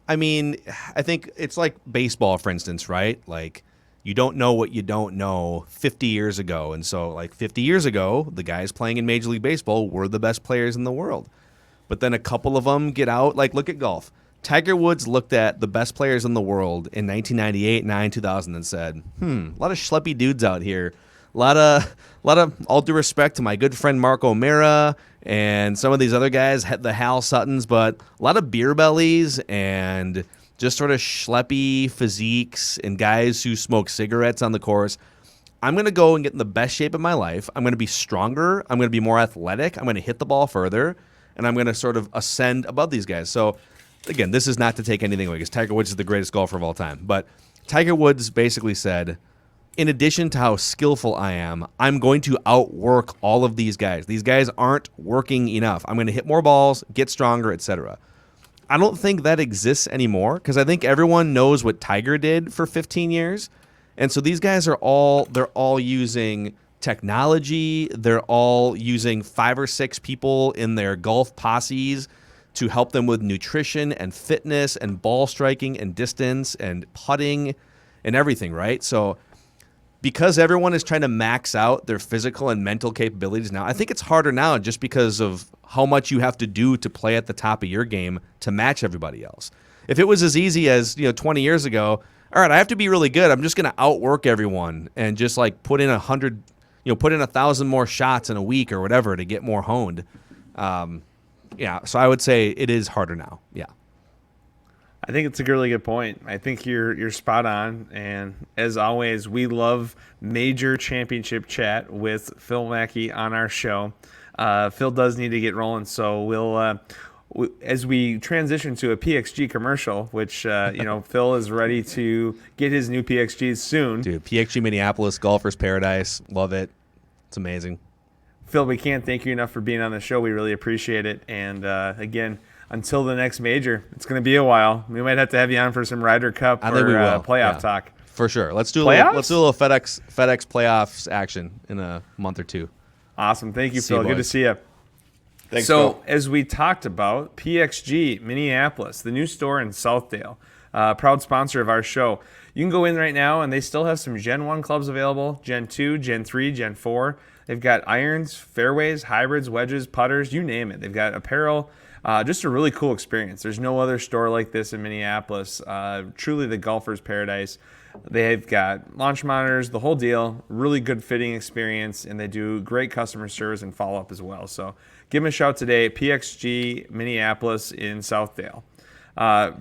it's like baseball, for instance, right? Like, you don't know what you don't know 50 years ago. And so, like, 50 years ago, the guys playing in Major League Baseball were the best players in the world. But then a couple of them get out. Like, look at golf. Tiger Woods looked at the best players in the world in 1998, 9, 2000 and said, a lot of schleppy dudes out here. A lot of, all due respect to my good friend Mark O'Mara and some of these other guys, the Hal Suttons, but a lot of beer bellies and just sort of schleppy physiques and guys who smoke cigarettes on the course. I'm going to go and get in the best shape of my life. I'm going to be stronger. I'm going to be more athletic. I'm going to hit the ball further, and I'm going to sort of ascend above these guys. So, again, this is not to take anything away because Tiger Woods is the greatest golfer of all time. But Tiger Woods basically said, in addition to how skillful I am, I'm going to outwork all of these guys. These guys aren't working enough. I'm going to hit more balls, get stronger, etc. I don't think that exists anymore because I think everyone knows what Tiger did for 15 years. And so these guys they're all using technology. They're all using 5 or 6 people in their golf posses to help them with nutrition and fitness and ball striking and distance and putting and everything, right? So because everyone is trying to max out their physical and mental capabilities now, I think it's harder now just because of how much you have to do to play at the top of your game to match everybody else. If it was as easy as 20 years ago, all right, I have to be really good. I'm just going to outwork everyone and just like put in 100, put in 1,000 more shots in a week or whatever to get more honed. Yeah, so I would say it is harder now. Yeah. I think it's a really good point. I think you're spot on. And as always, we love major championship chat with Phil Mackey on our show. Phil does need to get rolling, so we'll as we transition to a PXG commercial, which Phil is ready to get his new PXGs soon. Dude, PXG Minneapolis, Golfer's Paradise, love it. It's amazing. Phil, we can't thank you enough for being on the show. We really appreciate it. And again, until the next major, it's going to be a while. We might have to have you on for some Ryder Cup or playoff talk. For sure. Let's do a little FedEx playoffs action in a month or two. Awesome. Thank you, Phil. you, Good to boys. see you. Thanks, So, Phil. as we talked about, PXG Minneapolis, the new store in Southdale, proud sponsor of our show. You can go in right now, and they still have some Gen 1 clubs available, Gen 2, Gen 3, Gen 4. They've got irons, fairways, hybrids, wedges, putters, you name it. They've got apparel. Just a really cool experience. There's no other store like this in Minneapolis. Truly the golfer's paradise. They've got launch monitors, the whole deal. Really good fitting experience, and they do great customer service and follow-up as well. So give them a shout today, PXG Minneapolis in Southdale.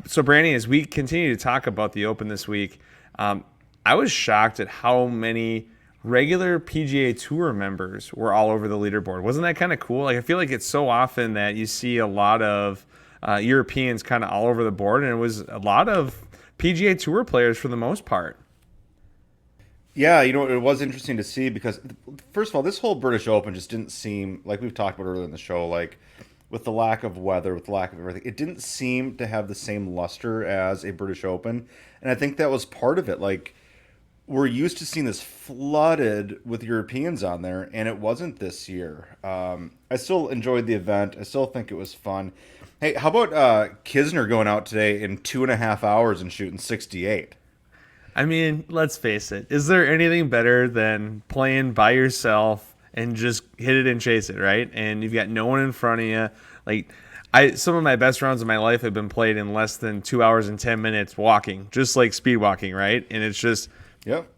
So, Brandy, as we continue to talk about the Open this week, I was shocked at how many regular PGA Tour members were all over the leaderboard. Wasn't that kind of cool? Like, I feel like it's so often that you see a lot of Europeans kind of all over the board, and it was a lot of PGA Tour players for the most part. Yeah, it was interesting to see because, first of all, this whole British Open just didn't seem, like we've talked about earlier in the show, like with the lack of weather, with the lack of everything, it didn't seem to have the same luster as a British Open. And I think that was part of it. Like, we're used to seeing this flooded with Europeans on there, and it wasn't this year. I still enjoyed the event. I still think it was fun. Hey, how about Kisner going out today in 2.5 hours and shooting 68? I mean, let's face it. Is there anything better than playing by yourself and just hit it and chase it, right? And you've got no one in front of you. Like, some of my best rounds of my life have been played in less than 2 hours and 10 minutes walking, just like speed walking, right? And it's just, Yep.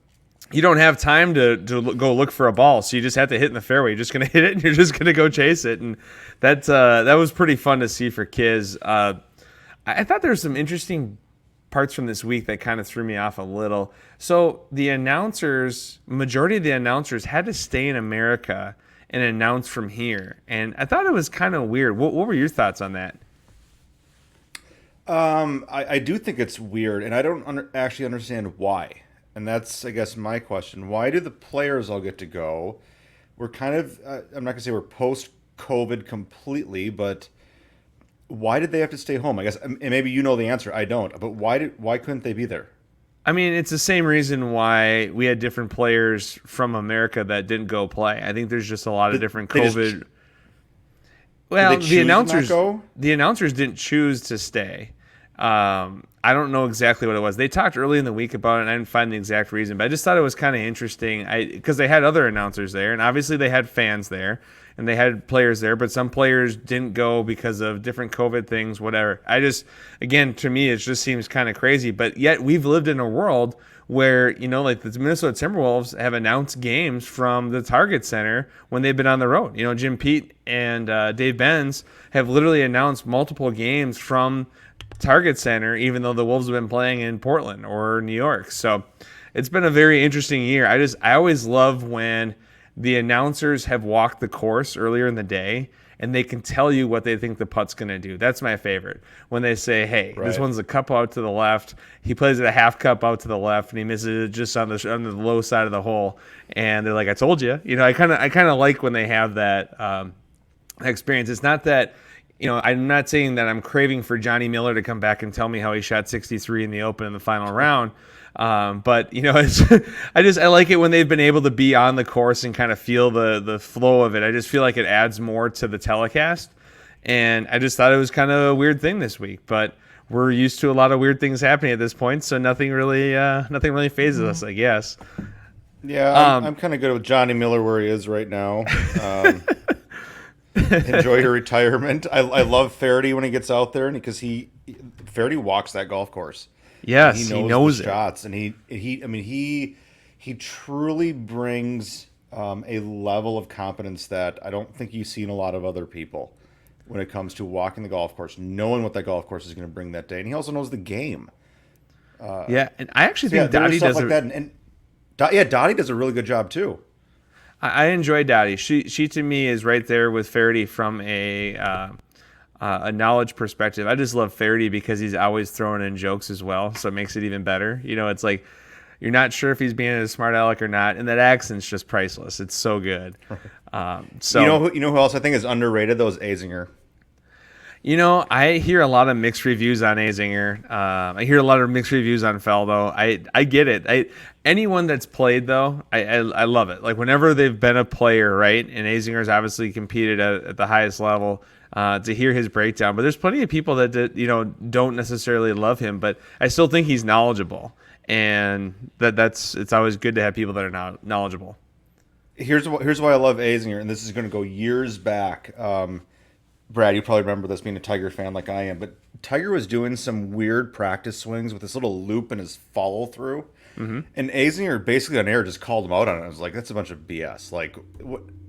you don't have time to go look for a ball, so you just have to hit in the fairway. You're just going to hit it, and you're just going to go chase it. And that was pretty fun to see for Kiz. I thought there were some interesting parts from this week that kind of threw me off a little. So the majority of the announcers had to stay in America and announce from here. And I thought it was kind of weird. What were your thoughts on that? I do think it's weird, and I don't actually understand why. And that's, I guess, my question. Why do the players all get to go? We're kind of, I'm not going to say we're post-COVID completely, but why did they have to stay home? I guess, and maybe you know the answer. I don't. But why couldn't they be there? I mean, it's the same reason why we had different players from America that didn't go play. I think there's just a lot of different COVID. Well, the announcers didn't choose to stay. I don't know exactly what it was. They talked early in the week about it, and I didn't find the exact reason, but I just thought it was kind of interesting because they had other announcers there, and obviously they had fans there, and they had players there, but some players didn't go because of different COVID things, whatever. Again, to me, it just seems kind of crazy, but yet we've lived in a world where, like the Minnesota Timberwolves have announced games from the Target Center when they've been on the road. Jim Pete and Dave Benz have literally announced multiple games from Target Center, even though the Wolves have been playing in Portland or New York. So it's been a very interesting year. I always love when the announcers have walked the course earlier in the day and they can tell you what they think the putt's going to do. That's my favorite. When they say, hey, This one's a cup out to the left. He plays it a half cup out to the left and he misses it just on the low side of the hole. And they're like, I told you. I kind of like when they have that experience. It's not that, I'm not saying that I'm craving for Johnny Miller to come back and tell me how he shot 63 in the Open in the final round. But I like it when they've been able to be on the course and kind of feel the flow of it. I just feel like it adds more to the telecast. And I just thought it was kind of a weird thing this week, but we're used to a lot of weird things happening at this point. So nothing really phases us, I guess. Yeah. I'm kind of good with Johnny Miller where he is right now. Enjoy your retirement. I love Faraday when he gets out there, and because Faraday walks that golf course. Yes, he knows the shots, and he truly brings a level of competence that I don't think you see in a lot of other people when it comes to walking the golf course, knowing what that golf course is going to bring that day, and he also knows the game. And I actually think Dottie does like that, and Dottie does a really good job too. I enjoy Dottie. She to me is right there with Faraday from a knowledge perspective. I just love Faraday because he's always throwing in jokes as well, so it makes it even better. It's like you're not sure if he's being a smart aleck or not, and that accent's just priceless. It's so good. So you know who else I think is underrated? Though is Azinger. I hear a lot of mixed reviews on Azinger. I hear a lot of mixed reviews on Faldo. I get it. Anyone that's played, though, I love it. Like, whenever they've been a player, right, and Azinger's obviously competed at the highest level, to hear his breakdown. But there's plenty of people that don't necessarily love him, but I still think he's knowledgeable. And it's always good to have people that are knowledgeable. Here's why I love Azinger, and this is going to go years back. Brad, you probably remember this being a Tiger fan like I am, but Tiger was doing some weird practice swings with this little loop in his follow through, and Azinger basically on air just called him out on it. I was like, "That's a bunch of BS. Like,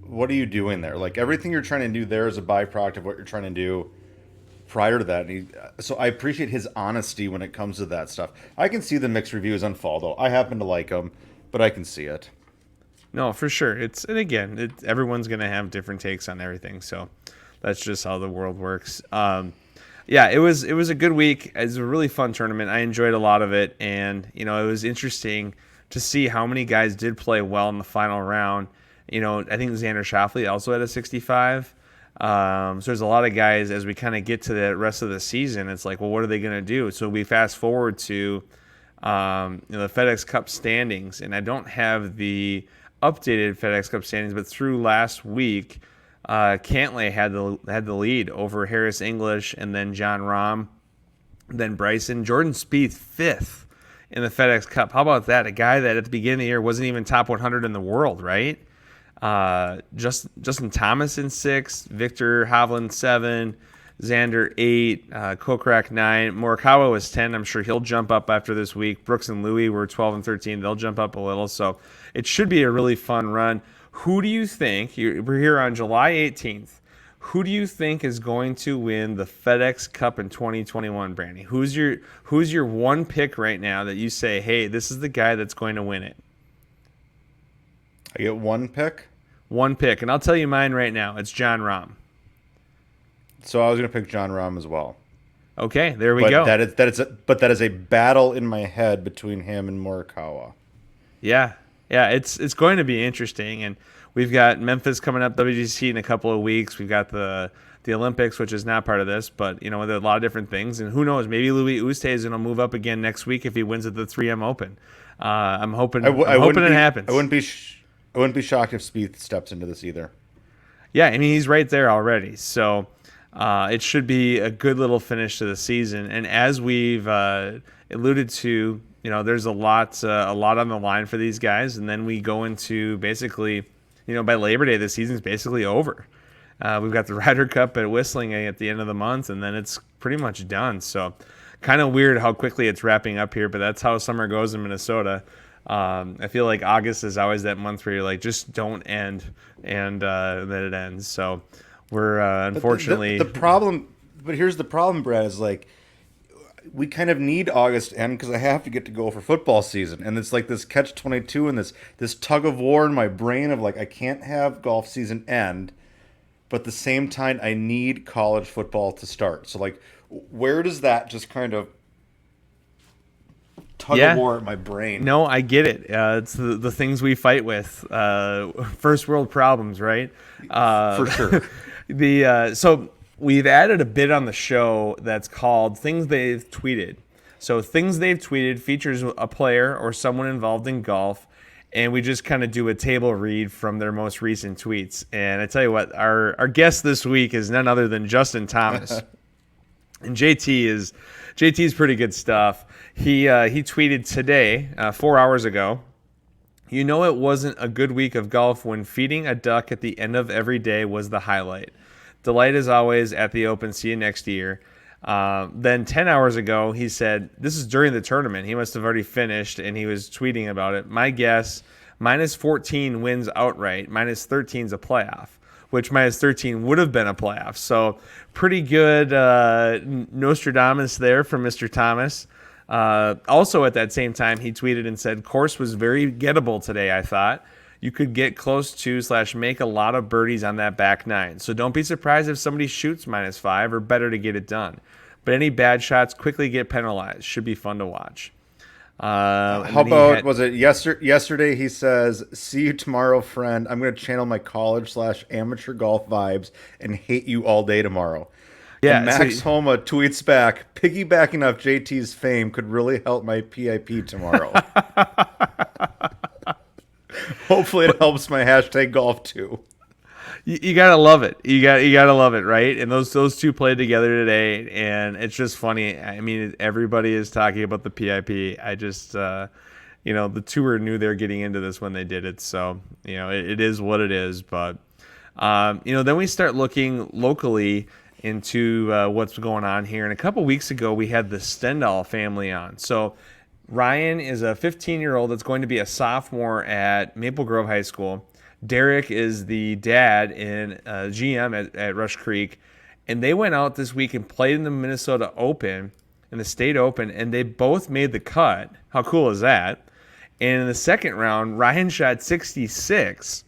what are you doing there? Like, everything you're trying to do there is a byproduct of what you're trying to do prior to that." And so I appreciate his honesty when it comes to that stuff. I can see the mixed reviews on Faldo. I happen to like him, but I can see it. No, for sure. Everyone's going to have different takes on everything, so that's just how the world works. It was a good week. It was a really fun tournament. I enjoyed a lot of it, and it was interesting to see how many guys did play well in the final round. I think Xander Schauffele also had a 65. So there's a lot of guys as we kind of get to the rest of the season. It's like, well, what are they going to do? So we fast forward to the FedEx Cup standings, and I don't have the updated FedEx Cup standings, but through last week, Cantlay had the lead over Harris English, and then John Rahm, then Bryson. Jordan Spieth fifth in the FedEx Cup. How about that? A guy that at the beginning of the year wasn't even top 100 in the world, right? Justin Thomas in sixth, Victor Hovland 7, Xander 8, Kokrak 9, Morikawa was 10. I'm sure he'll jump up after this week. Brooks and Louis were 12 and 13. They'll jump up a little, so it should be a really fun run. Who do you think, we're here on July 18th, Who do you think is going to win the FedEx Cup in 2021, Brandy? Who's your one pick right now that you say, hey, this is the guy that's going to win it? I get one pick? One pick. And I'll tell you mine right now. It's Jon Rahm. So I was going to pick Jon Rahm as well. Okay, there we go. That is a battle in my head between him and Morikawa. Yeah, it's going to be interesting, and we've got Memphis coming up, WGC in a couple of weeks. We've got the Olympics, which is not part of this, but there are a lot of different things, and who knows? Maybe Louis Oosthuizen will move up again next week if he wins at the 3M Open. I'm hoping. I'm hoping it happens. I wouldn't be shocked if Spieth steps into this either. Yeah, I mean he's right there already, so. It should be a good little finish to the season, and as we've alluded to, there's a lot on the line for these guys, and then we go into basically, by Labor Day, the season's basically over. We've got the Ryder Cup at Whistling at the end of the month, and then it's pretty much done. So, kind of weird how quickly it's wrapping up here, but that's how summer goes in Minnesota. I feel like August is always that month where you're like, just don't end, and then it ends. So. We're unfortunately the problem, but here's the problem, Brad, is like we kind of need August to end because I have to go for football season, and it's like this catch-22 and this tug of war in my brain of like I can't have golf season end, but at the same time I need college football to start. So like, where does that just kind of tug of war at my brain? No, I get it. It's the things we fight with, first world problems, right? For sure. So we've added a bit on the show that's called Things They've Tweeted. So Things They've Tweeted features a player or someone involved in golf, and we just kind of do a table read from their most recent tweets. And I tell you what, our guest this week is none other than Justin Thomas. And JT's pretty good stuff. He tweeted today, 4 hours ago, it wasn't a good week of golf when feeding a duck at the end of every day was the highlight. Delight as always at the Open. See you next year. Then 10 hours ago, he said, this is during the tournament. He must have already finished, and he was tweeting about it. My guess, -14 wins outright. -13 is a playoff, which -13 would have been a playoff. So pretty good Nostradamus there from Mr. Thomas. Also at that same time, he tweeted and said, course was very gettable today, I thought. You could get close to / make a lot of birdies on that back nine. So don't be surprised if somebody shoots -5 or better to get it done. But any bad shots quickly get penalized. Should be fun to watch. How about, was it yesterday he says, see you tomorrow, friend. I'm going to channel my college / amateur golf vibes and hate you all day tomorrow. Yeah, and Max Homa tweets back, piggybacking off JT's fame could really help my PIP tomorrow. Hopefully it helps my #golf too. You gotta love it. You gotta love it, right? And those two played together today, and it's just funny. I mean, everybody is talking about the PIP. I just, the tour knew they were getting into this when they did it, so it is what it is. But then we start looking locally into what's going on here. And a couple weeks ago, we had the Stendhal family on. So Ryan is a 15-year-old that's going to be a sophomore at Maple Grove High School. Derek is the dad and GM at Rush Creek. And they went out this week and played in the Minnesota Open, in the State Open, and they both made the cut. How cool is that? And in the second round, Ryan shot 66.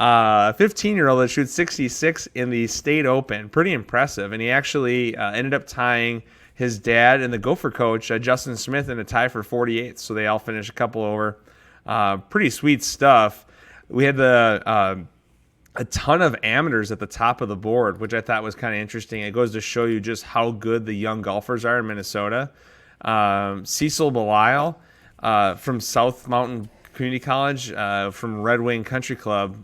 A 15-year-old that shoots 66 in the State Open. Pretty impressive. And he actually ended up tying his dad and the Gopher coach, Justin Smith, in a tie for 48th. So they all finished a couple over. Pretty sweet stuff. We had a ton of amateurs at the top of the board, which I thought was kind of interesting. It goes to show you just how good the young golfers are in Minnesota. Cecil Belisle from South Mountain Community College, from Red Wing Country Club,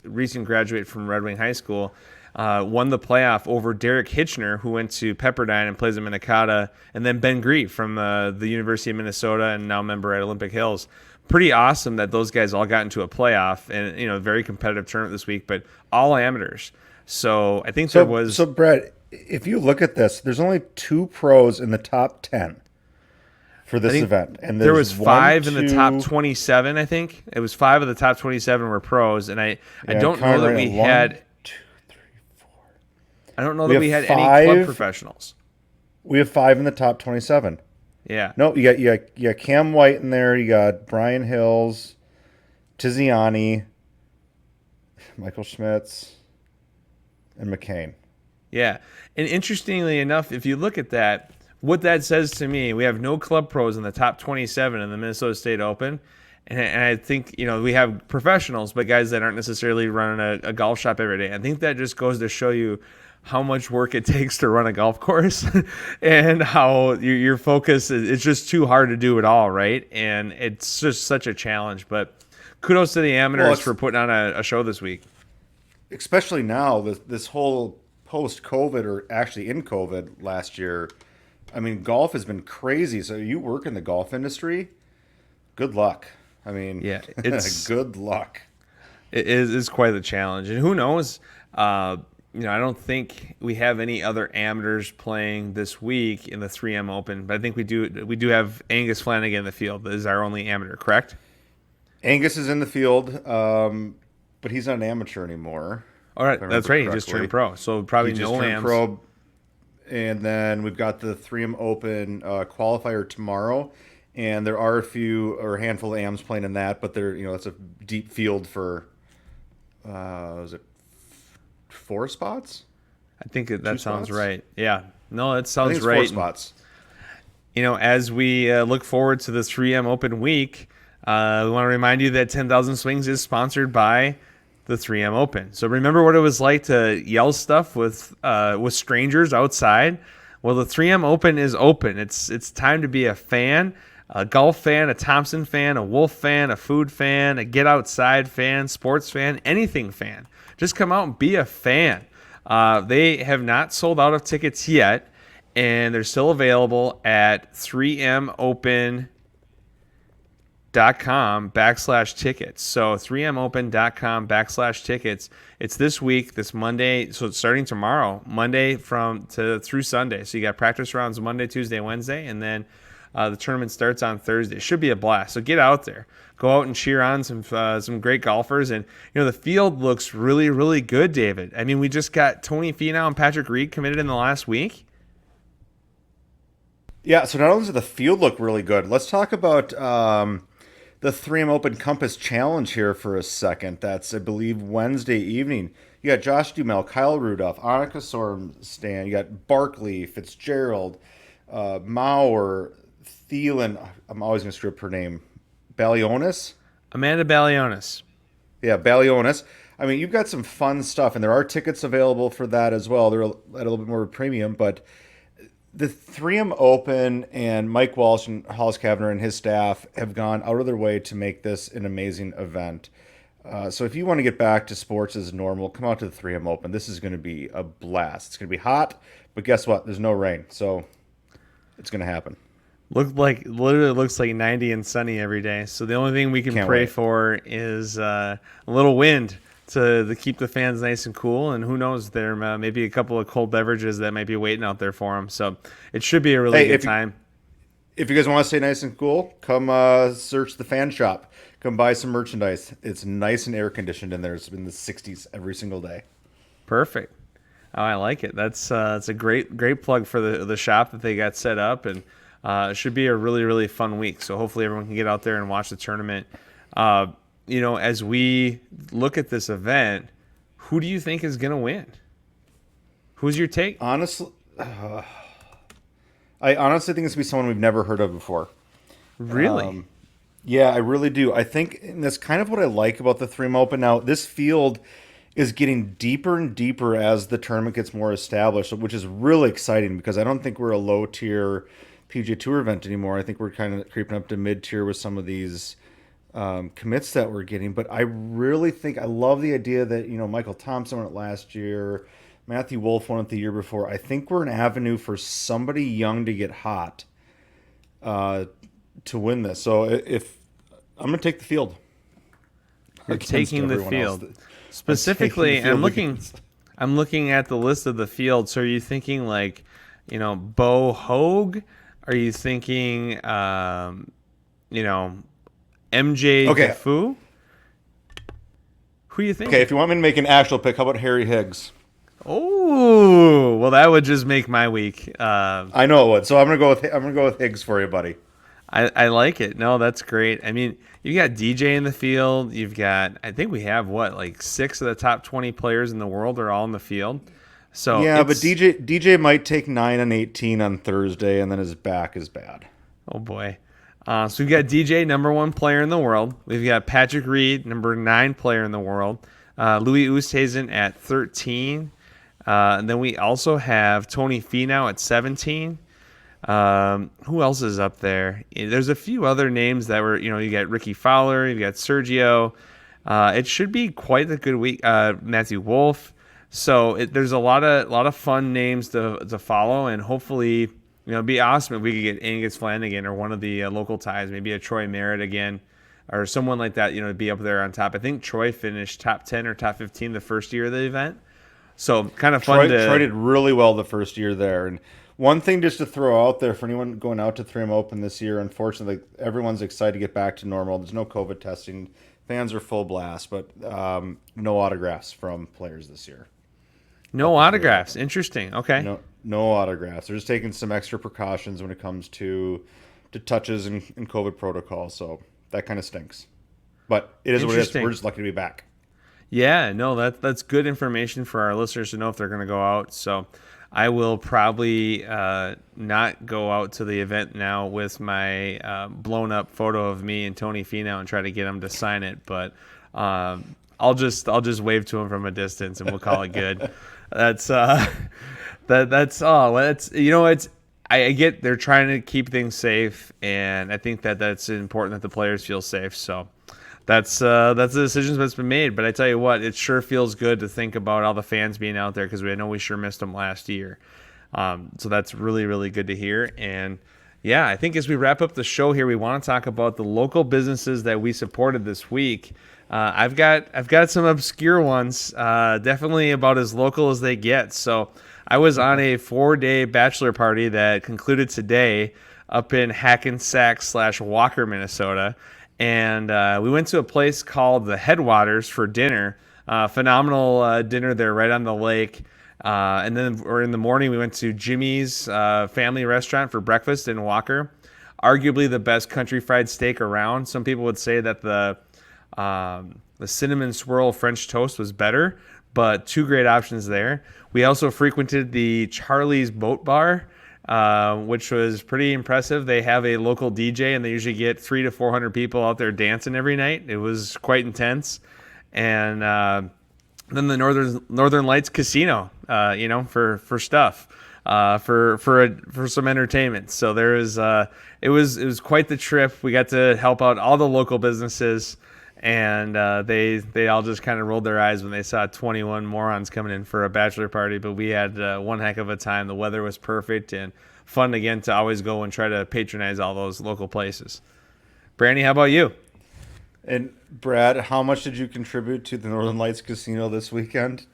recent graduate from Red Wing High School, won the playoff over Derek Hitchner, who went to Pepperdine and plays at Minnetonka, and then Ben Grief from the University of Minnesota and now member at Olympic Hills. Pretty awesome that those guys all got into a playoff, and a very competitive tournament this week, but all amateurs. So I think there was. So Brett, if you look at this, there's only 2 pros in the top 10 for this event, and there was 5 in the top 27. I think it was 5 of the top 27 were pros, and I don't know that we had 2, 3, 4. I don't know We that we have had any club 5 professionals. We have 5 in the top 27. Yeah. No, you got Cam White in there. You got Brian Hills, Tiziani, Michael Schmitz, and McCain. Yeah. And interestingly enough, if you look at that, what that says to me, we have no club pros in the top 27 in the Minnesota State Open. And I think, we have professionals, but guys that aren't necessarily running a golf shop every day. I think that just goes to show you how much work it takes to run a golf course and how your focus is, it's just too hard to do it all, right? And it's just such a challenge. But kudos to the amateurs for putting on a show this week. Especially now, this whole post-COVID, or actually in COVID last year, I mean, golf has been crazy. So you work in the golf industry, good luck. I mean, yeah, it's good luck. It's quite the challenge. And who knows, I don't think we have any other amateurs playing this week in the 3M Open, but I think we do have Angus Flanagan in the field. That is our only amateur, correct? Angus is in the field, but he's not an amateur anymore. All right, that's right. He just turned pro, so probably he just no turned AMs. pro. And then we've got the 3M Open qualifier tomorrow, and there are a handful of AMs playing in that, but that's a deep field for, is it 4 spots? I think that 2 sounds spots? right. Yeah, no, that I sounds think it's right. 4 spots. As we look forward to the 3M Open week, we want to remind you that 10,000 Swings is sponsored by the 3M Open. So remember what it was like to yell stuff with strangers outside? Well, the 3M Open is open. It's time to be a fan, a golf fan, a Thompson fan, a Wolf fan, a food fan, a get outside fan, sports fan, anything fan. Just come out and be a fan. They have not sold out of tickets yet, and they're still available at 3mopen.com/tickets. So 3mopen.com/tickets. It's this week, this Monday. So it's starting tomorrow, Monday through Sunday. So you got practice rounds Monday, Tuesday, Wednesday, and then the tournament starts on Thursday. It should be a blast. So get out there, go out and cheer on some great golfers. And the field looks really, really good, David. I mean, we just got Tony Finau and Patrick Reed committed in the last week. Yeah. So not only does the field look really good, let's talk about the 3M Open Compass Challenge here for a second. That's, I believe, Wednesday evening. You got Josh Duhamel, Kyle Rudolph, Annika Sorenstam. You got Barkley, Fitzgerald, Maurer, Thielen. I'm always going to screw up her name. Balionis? Amanda Balionis. Yeah, Balionis. I mean, you've got some fun stuff, and there are tickets available for that as well. They're at a little bit more premium, but the 3M Open and Mike Walsh and Hollis Kavner and his staff have gone out of their way to make this an amazing event. So if you want to get back to sports as normal, come out to the 3M Open. This is going to be a blast. It's going to be hot, but guess what? There's no rain, so it's going to happen. Literally looks like 90 and sunny every day. So the only thing we can Can't pray wait. for is a little wind to keep the fans nice and cool. And who knows, there may be a couple of cold beverages that might be waiting out there for them. So it should be a really good time. If you guys want to stay nice and cool, come search the fan shop. Come buy some merchandise. It's nice and air conditioned in there. It's in the 60s every single day. Perfect. Oh, I like it. That's a great plug for the shop that they got set up, and it should be a really, really fun week. So hopefully everyone can get out there and watch the tournament. As we look at this event, who do you think is going to win? Who's your take? Honestly, I honestly think it's going to be someone we've never heard of before. Really? Yeah, I really do. I think, and that's kind of what I like about the 3M Open. Now, this field is getting deeper and deeper as the tournament gets more established, which is really exciting because I don't think we're a low-tier PGA Tour event anymore. I think we're kind of creeping up to mid-tier with some of these commits that we're getting. But I really think, I love the idea that, Michael Thompson won it last year, Matthew Wolff won it the year before. I think we're an avenue for somebody young to get hot to win this. So if I'm going to take the field. You're taking the field. Specifically, I'm taking the field I'm looking at the list of the field. So are you thinking like, Bo Hoag? Are you thinking, MJ Defoe? Who do you think? Okay, if you want me to make an actual pick, how about Harry Higgs? Oh, well, that would just make my week. I know it would. So I'm gonna go with Higgs for you, buddy. I like it. No, that's great. I mean, you got DJ in the field. You've got, I think we have like 6 of the top 20 players in the world are all in the field. So Yeah, but DJ might take 9 and 18 on Thursday, and then his back is bad. Oh boy. So we've got DJ, number 1 player in the world. We've got Patrick Reed, number 9 player in the world. Louis Oosthuizen at 13. And then we also have Tony Finau at 17. Who else is up there? There's a few other names that were, you got Ricky Fowler, you've got Sergio. It should be quite a good week. Matthew Wolff. So there's a lot of fun names to follow, and hopefully, it'd be awesome if we could get Angus Flanagan or one of the local ties, maybe a Troy Merritt again, or someone like that, to be up there on top. I think Troy finished top 10 or top 15 the first year of the event. So kind of fun. Troy did really well the first year there. And one thing just to throw out there for anyone going out to 3M Open this year, unfortunately, everyone's excited to get back to normal. There's no COVID testing. Fans are full blast, but no autographs from players this year. No autographs. Interesting. Okay. No autographs. They're just taking some extra precautions when it comes to touches and COVID protocol. So that kind of stinks. But it is what it is. We're just lucky to be back. Yeah, no, that's good information for our listeners to know if they're going to go out. So I will probably not go out to the event now with my blown up photo of me and Tony Finau and try to get him to sign it. But I'll just wave to him from a distance and we'll call it good. That's that's all. I get they're trying to keep things safe, and I think that's important that the players feel safe. So that's the decision that's been made. But I tell you what, it sure feels good to think about all the fans being out there because I know we sure missed them last year. So that's really, really good to hear. And yeah, I think as we wrap up the show here, we want to talk about the local businesses that we supported this week. I've got some obscure ones, definitely about as local as they get. So I was on a 4-day bachelor party that concluded today up in Hackensack/Walker, Minnesota. And we went to a place called the Headwaters for dinner. Phenomenal dinner there right on the lake. And then in the morning, we went to Jimmy's family restaurant for breakfast in Walker. Arguably the best country fried steak around. Some people would say that the cinnamon swirl French toast was better, but 2 great options there. We also frequented the Charlie's Boat Bar, which was pretty impressive. They have a local DJ, and they usually get 300 to 400 people out there dancing every night. It was quite intense. And then the Northern Lights Casino, for stuff, for some entertainment. So there was it was quite the trip. We got to help out all the local businesses. And they all just kind of rolled their eyes when they saw 21 morons coming in for a bachelor party. But we had one heck of a time. The weather was perfect and fun again to always go and try to patronize all those local places. Brandy, how about you? And Brad, how much did you contribute to the Northern Lights Casino this weekend?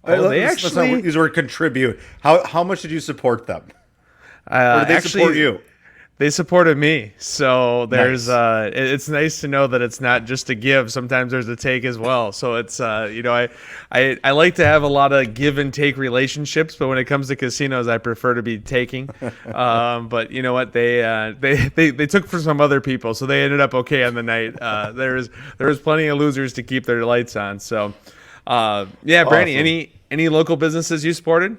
Let's not use the word contribute. How much did you support them? Or did they support you? They supported me, so there's nice. It's nice to know that it's not just a give. Sometimes there's a take as well. So it's I like to have a lot of give and take relationships, but when it comes to casinos, I prefer to be taking. But you know what, they took for some other people, so they ended up okay on the night. There was plenty of losers to keep their lights on. So Brandy, awesome. any local businesses you supported?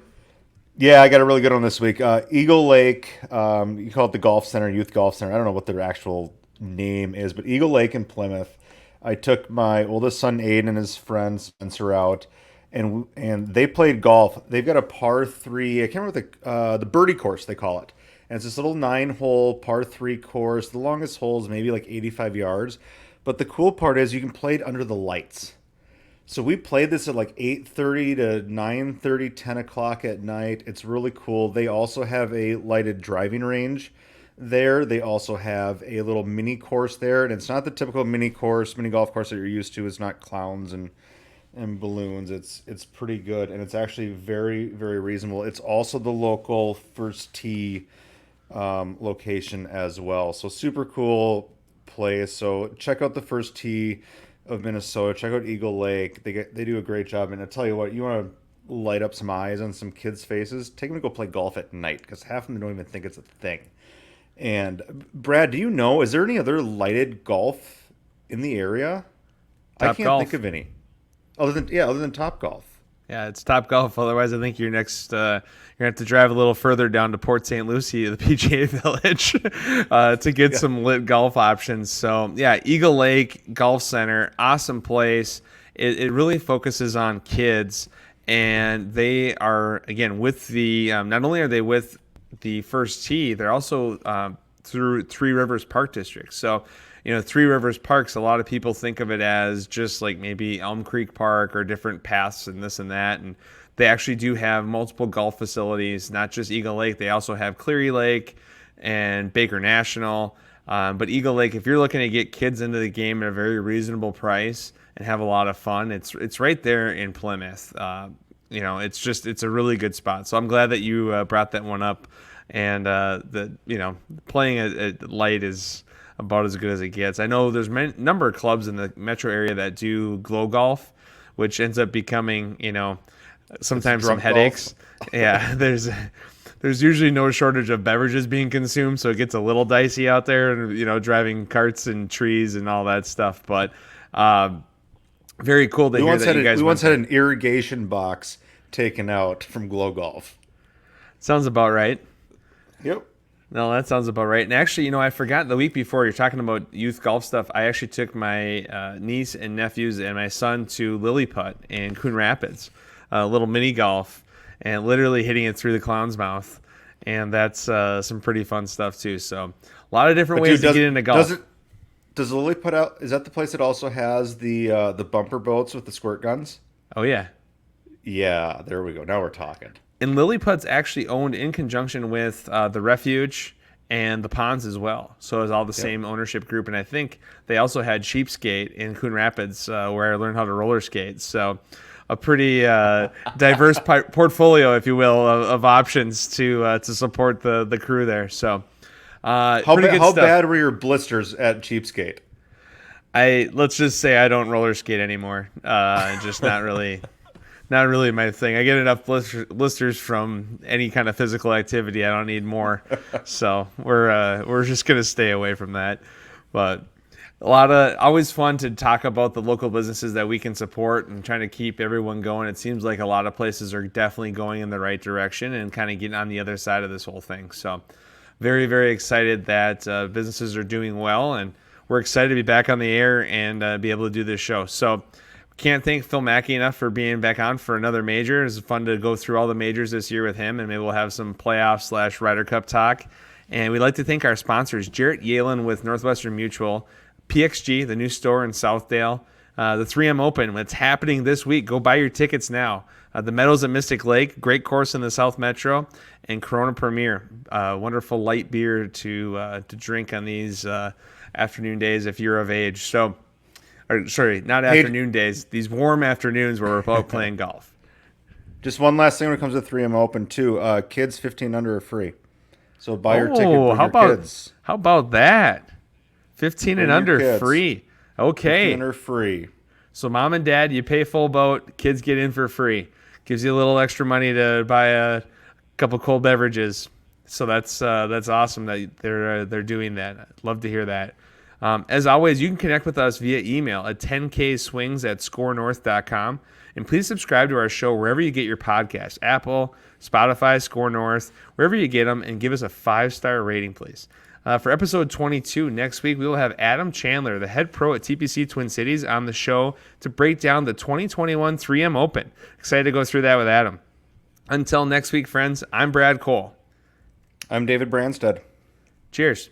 Yeah, I got a really good one this week. Eagle Lake, you call it the Golf Center, Youth Golf Center. I don't know what their actual name is, but Eagle Lake in Plymouth. I took my oldest son, Aiden, and his friend Spencer out, and they played golf. They've got a par 3, I can't remember the birdie course, they call it. And it's this little 9-hole par 3 course. The longest hole is maybe like 85 yards. But the cool part is you can play it under the lights. So we played this at like 8:30 to 9:30, 10 o'clock at night. It's really cool. They also have a lighted driving range there. They also have a little mini course there. And it's not the typical mini golf course that you're used to. It's not clowns and balloons. It's pretty good. And it's actually very, very reasonable. It's also the local First Tee location as well. So super cool place. So check out the First Tee of Minnesota. Check out Eagle Lake. They do a great job. And I tell you what, you want to light up some eyes on some kids' faces, take them to go play golf at night, because half of them don't even think it's a thing. And Brad, do you know, is there any other lighted golf in the area? I can't think of any. Other than Top Golf. Yeah, it's Top Golf. Otherwise, I think you're next. You're gonna have to drive a little further down to Port St. Lucie, the PGA Village, to get some lit golf options. So yeah, Eagle Lake Golf Center, awesome place. It really focuses on kids, and they are again with the. Not only are they with the First Tee, they're also through Three Rivers Park District. So. Three Rivers Parks, a lot of people think of it as just like maybe Elm Creek Park or different paths and this and that. And they actually do have multiple golf facilities, not just Eagle Lake. They also have Cleary Lake and Baker National. But Eagle Lake, if you're looking to get kids into the game at a very reasonable price and have a lot of fun, it's right there in Plymouth. It's a really good spot. So I'm glad that you brought that one up. And playing at light is about as good as it gets. I know there's a number of clubs in the metro area that do glow golf, which ends up becoming, sometimes some headaches. Yeah, there's usually no shortage of beverages being consumed, so it gets a little dicey out there, and driving carts and trees and all that stuff. But very cool to hear that you guys. We once had an irrigation box taken out from glow golf. Sounds about right. Yep. No, that sounds about right. And actually, I forgot the week before, you're talking about youth golf stuff. I actually took my niece and nephews and my son to Lily Putt in Coon Rapids, a little mini golf, and literally hitting it through the clown's mouth. And that's some pretty fun stuff too. So a lot of different ways to get into golf. Does Lily Putt out? Is that the place that also has the bumper boats with the squirt guns? Oh yeah. Yeah, there we go. Now we're talking. And Lily Putt's actually owned in conjunction with the Refuge and the Ponds as well. So it's all the same ownership group. And I think they also had Cheapskate in Coon Rapids where I learned how to roller skate. So a pretty diverse portfolio, if you will, of options to support the crew there. So how bad were your blisters at Cheapskate? Let's just say I don't roller skate anymore. Just not really. Not really my thing. I get enough blisters from any kind of physical activity. I don't need more. So we're just gonna stay away from that. But always fun to talk about the local businesses that we can support and trying to keep everyone going. It seems like a lot of places are definitely going in the right direction and kind of getting on the other side of this whole thing. So very, very excited that businesses are doing well, and we're excited to be back on the air and be able to do this show. So. Can't thank Phil Mackey enough for being back on for another major. It's fun to go through all the majors this year with him, and maybe we'll have some playoff / Ryder Cup talk. And we'd like to thank our sponsors, Jarrett Yalen with Northwestern Mutual, PXG, the new store in Southdale, the 3M Open. It's happening this week. Go buy your tickets now. The Meadows at Mystic Lake, great course in the South Metro, and Corona Premier, wonderful light beer to drink on these afternoon days if you're of age. So. Not afternoon days. These warm afternoons where we're out playing golf. Just one last thing when it comes to 3M Open too. Kids 15 under are free. So buy your ticket for your kids. How about that? 15 and under free. Okay. 15 under free. So mom and dad, you pay full boat. Kids get in for free. Gives you a little extra money to buy a couple cold beverages. So that's awesome that they're doing that. I'd love to hear that. As always, you can connect with us via email at 10kswings@scorenorth.com. And please subscribe to our show wherever you get your podcasts, Apple, Spotify, Score North, wherever you get them, and give us a 5-star rating, please. For episode 22 next week, we will have Adam Chandler, the head pro at TPC Twin Cities, on the show to break down the 2021 3M Open. Excited to go through that with Adam. Until next week, friends, I'm Brad Cole. I'm David Branstad. Cheers.